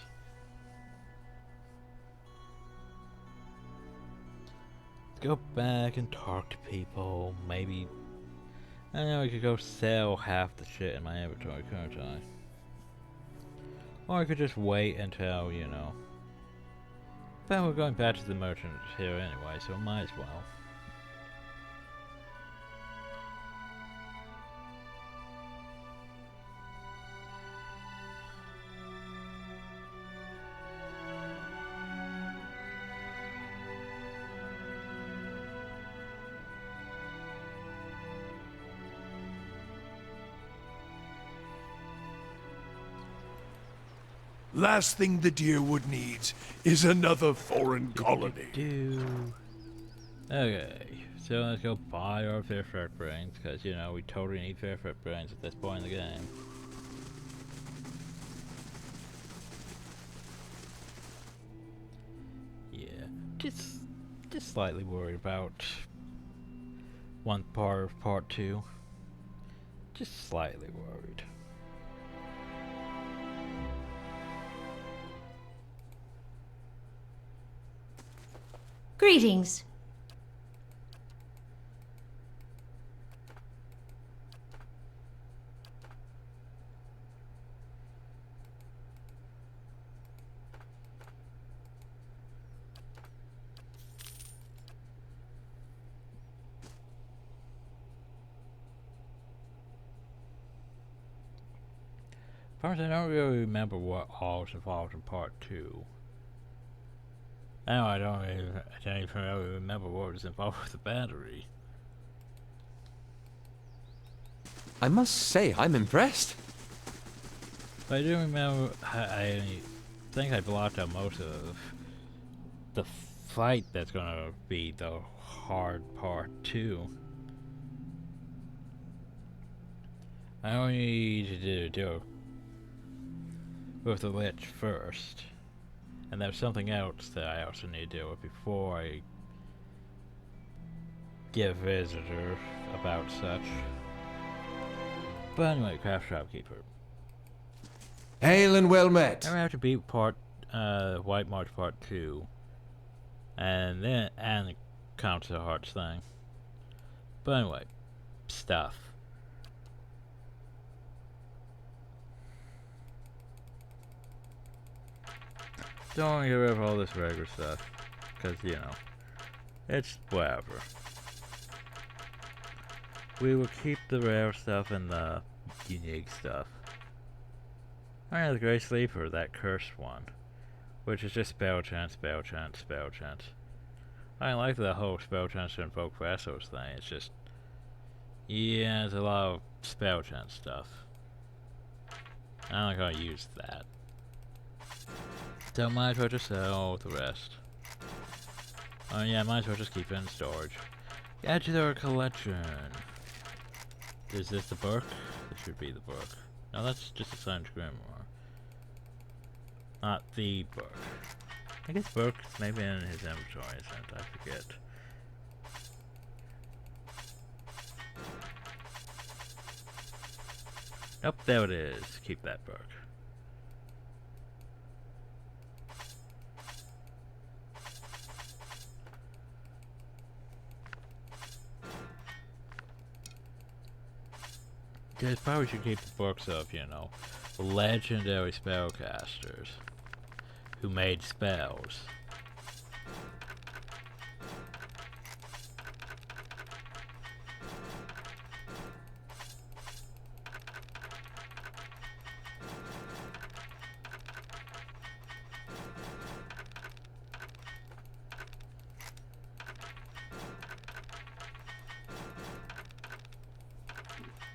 Let's go back and talk to people. Maybe I know we could go sell half the shit in my inventory, couldn't I? Or I could just wait until, But we're going back to the merchant here anyway, so might as well. Last thing the Deerwood needs is another foreign colony. Okay, so let's go buy our fair fret brains, because, you know, we totally need fair fret brains at this point in the game. Yeah, just slightly worried about one part of part 2. Just slightly worried. Greetings. First, I don't really remember what all was involved in part 2. Now I don't even really remember what was involved with the battery. I must say, I'm impressed. But I do remember, I think I blocked out most of the fight that's gonna be the hard part 2. I only need to do with the Lich first. And there's something else that I also need to deal with before I get a visitor about such. But anyway, Craft Shopkeeper. Hail and well met. I'm gonna have to beat White March Part 2. And then, and the Council of Hearts thing. But anyway, stuff. Don't get rid of all this regular stuff, because, you know, it's whatever. We will keep the rare stuff and the unique stuff. I have the Great Sleeper, that cursed one, which is just spell chance, spell chance, spell chance. I like the whole spell chance to invoke vessels thing, it's just, yeah, there's a lot of spell chance stuff. I'm not gonna use that. So might as well just sell the rest. Oh yeah, might as well just keep it in storage. Add to our collection. Is this the book? This should be the book. No, that's just a Sun's Grimoire. Not the book. I guess book maybe in his inventory, isn't it? I forget. Nope, there it is. Keep that book. Guys probably should keep the books of, you know, legendary spellcasters who made spells.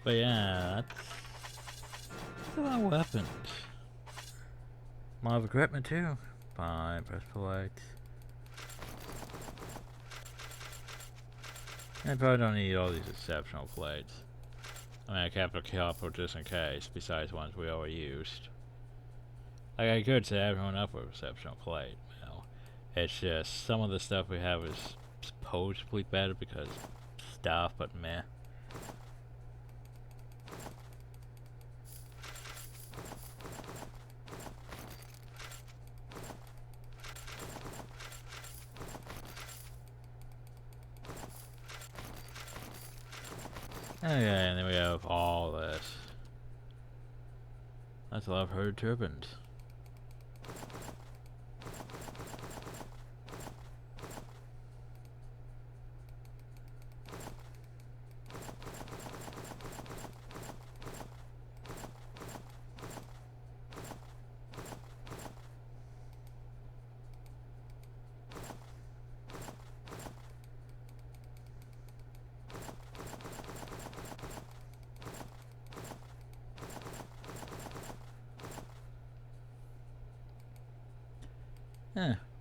But yeah, that's a lot of weapons. A lot of equipment too. Fine, breastplates. I probably don't need all these exceptional plates. I mean, I kept a couple just in case, besides ones we already used. Like, I could set everyone up with exceptional plate, you know. It's just, some of the stuff we have is supposedly better because stuff, but meh. Okay, and then we have all this. That's a lot of herd turbines.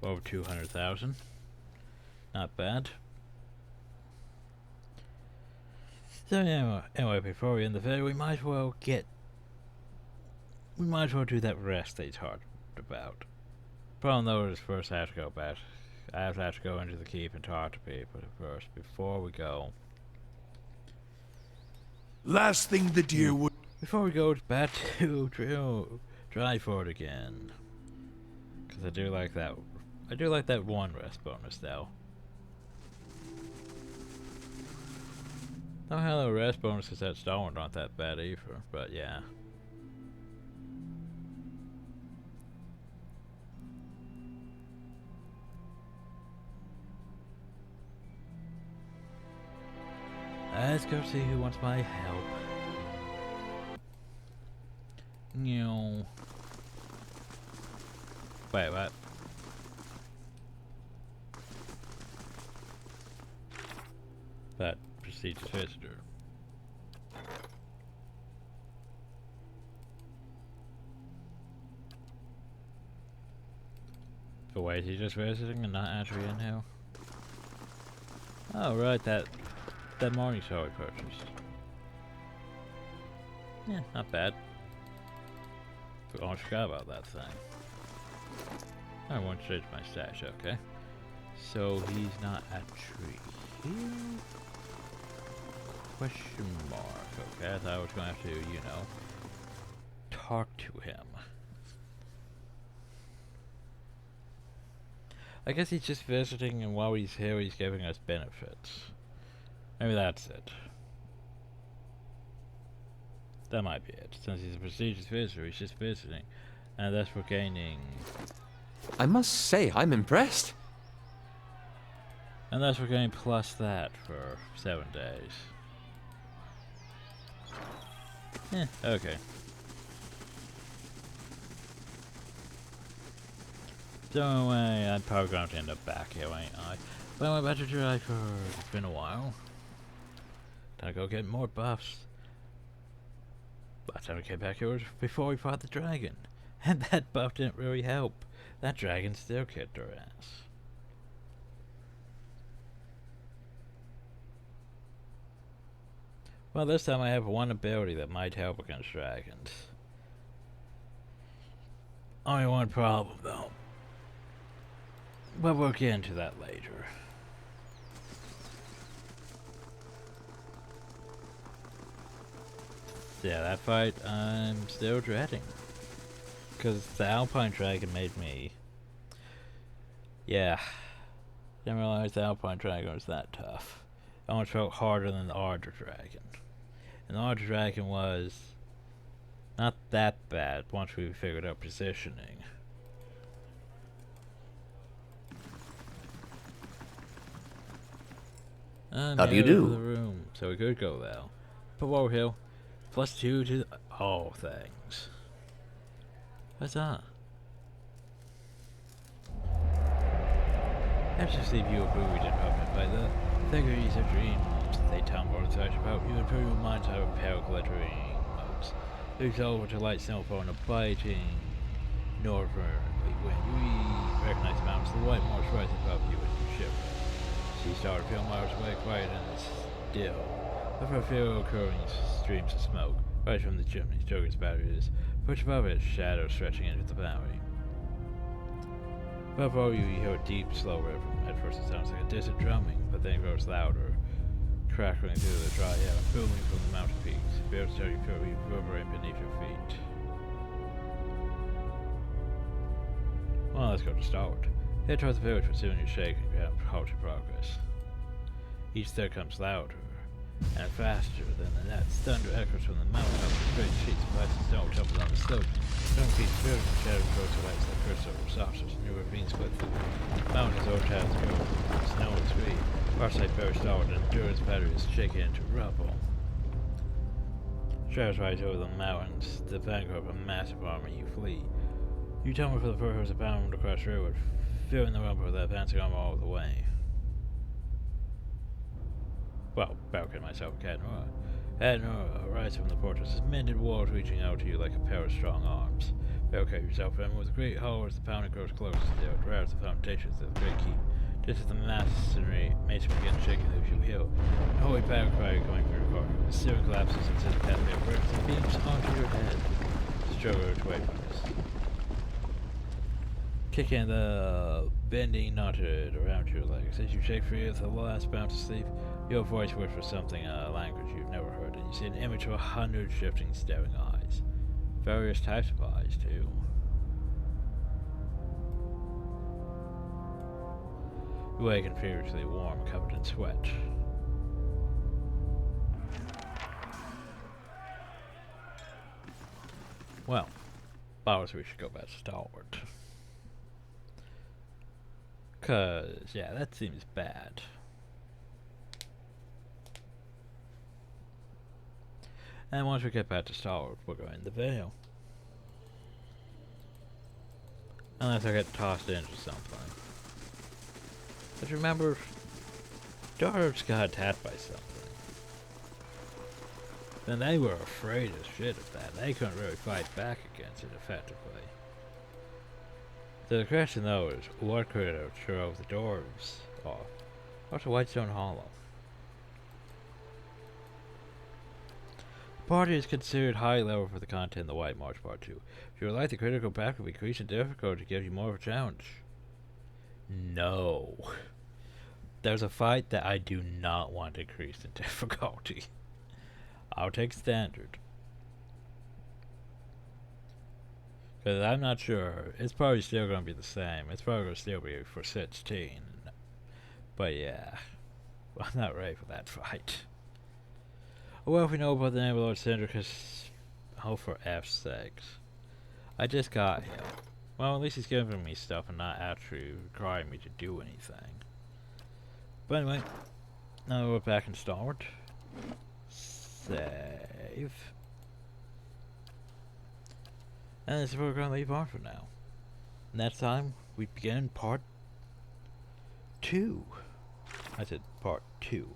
Over 200,000. Not bad. So anyway, before we end the video, we might as well do that rest they talked about. Problem though is first I have to go back. I have to go into the keep and talk to people first before we go. Last thing the deer would. Before we go back to Dryford again, because I do like that. I do like that one rest bonus though. Somehow the rest bonuses at Stone aren't that bad either, but yeah. Let's go see who wants my help. No. Wait, what? That prestigious visitor. But wait, he's just visiting and not actually in here? Oh, right, that morning show I purchased. Yeah, not bad. I almost forgot about that thing. I want to change my stash, okay. So he's not actually here? Question mark, okay. I thought I was going to have to, you know, talk to him. I guess he's just visiting, and while he's here he's giving us benefits. Maybe that's it. That might be it. Since he's a prestigious visitor, he's just visiting. And thus we're gaining... I must say, I'm impressed. And thus we're getting plus that for 7 days. Yeah, okay. So anyway, I'm probably going to end up back here, ain't I? But I went back to Dryford. It's been a while. Time to go get more buffs. Last time we came back here was before we fought the dragon. And that buff didn't really help. That dragon still kicked our ass. Well, this time I have one ability that might help against dragons. Only one problem, though. But we'll get into that later. Yeah, that fight I'm still dreading. Because the Alpine Dragon made me... Yeah. Didn't realize the Alpine Dragon was that tough. It almost felt harder than the Ardor Dragon. And the Ardor Dragon was... not that bad once we figured out positioning. How do you do? The room, so we could go there. But while we're here, +2 to all things. What's that? After sleep, you agree interrupted by the vagaries of dreams. They tumble and search about you until your minds have a pale glittering motes. They resolve to light snowfall and a biting northerly wind. You recognize the mountains, the white marsh rising above you and you shiver. Sea started a few miles away, quiet and still. Over a few occurring streams of smoke, rise from the chimneys. Durgan's battery is perched above it, shadow stretching into the valley. Above all you hear a deep, slow river. At first it sounds like a distant drumming, but then it grows louder, crackling through the dry air and booming from the mountain peaks. Bears tell you feel reverberate beneath your feet. Well, let's go to starboard. Head towards the village, but soon you shake and you have halted progress. Each step comes louder and faster than the next. Thunder echoes from the mountain up the great sheets of ice and snow tumbles on the slope. Stone keeps building and shadows grow to lights that curse over saucers. New ravines split through the mountains, old towns grow. Snow and scream. Farsight very starboard and Durgan's battery is shaken into rubble. Shadows rise over the mountains. The vanguard of a massive army, you flee. You tumble for the foothills of bound across the railroad, feeling the rumble of the advancing armor all the way. Well, Balkan and myself, Cadnora. Cadnora arrives from the fortress, mended walls reaching out to you like a pair of strong arms. Barricade yourself in with a great hall as the pounding grows closer still. It rouse the foundations of the great keep. This is the masonry begins shaking loose you hill. A holy power cry coming from your car. The ceiling collapses and sends a pathway of bricks and beams onto your head. Struggle away from this. Kicking the bending knotted around your legs. As you shake free of the last bounce to sleep, your voice whispers something in a language you've never heard, and you see an image of 100 shifting, staring eyes. Various types of eyes, too. You awaken furiously warm, covered in sweat. Well, Bowers, we should go back to Stalwart. 'Cause, yeah, that seems bad. And once we get back to Stalwart, we'll go in the veil. Unless I get tossed into something. But remember, Darts got attacked by something. Then they were afraid as shit of that. They couldn't really fight back against it effectively. So the question though is, what could have drove the dwarves off? What's a Whitestone Hollow? The party is considered high level for the content in the White March Part 2. If you would like the critical back of increase in difficulty to give you more of a challenge. No. There's a fight that I do not want increased in difficulty. I'll take standard. Because I'm not sure. It's probably still going to be the same. It's probably going to still be for 16. But yeah. I'm not ready for that fight. Well, if we know about the name of Lord Syndicus, hope for F's sakes. I just got him. Well, at least he's giving me stuff and not actually requiring me to do anything. But anyway, now we're back in Stalwart. Save. And this is where we're going to leave on for now. Next time, we begin part 2. I said part 2.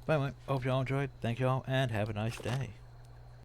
But anyway, hope y'all enjoyed. Thank y'all, and have a nice day.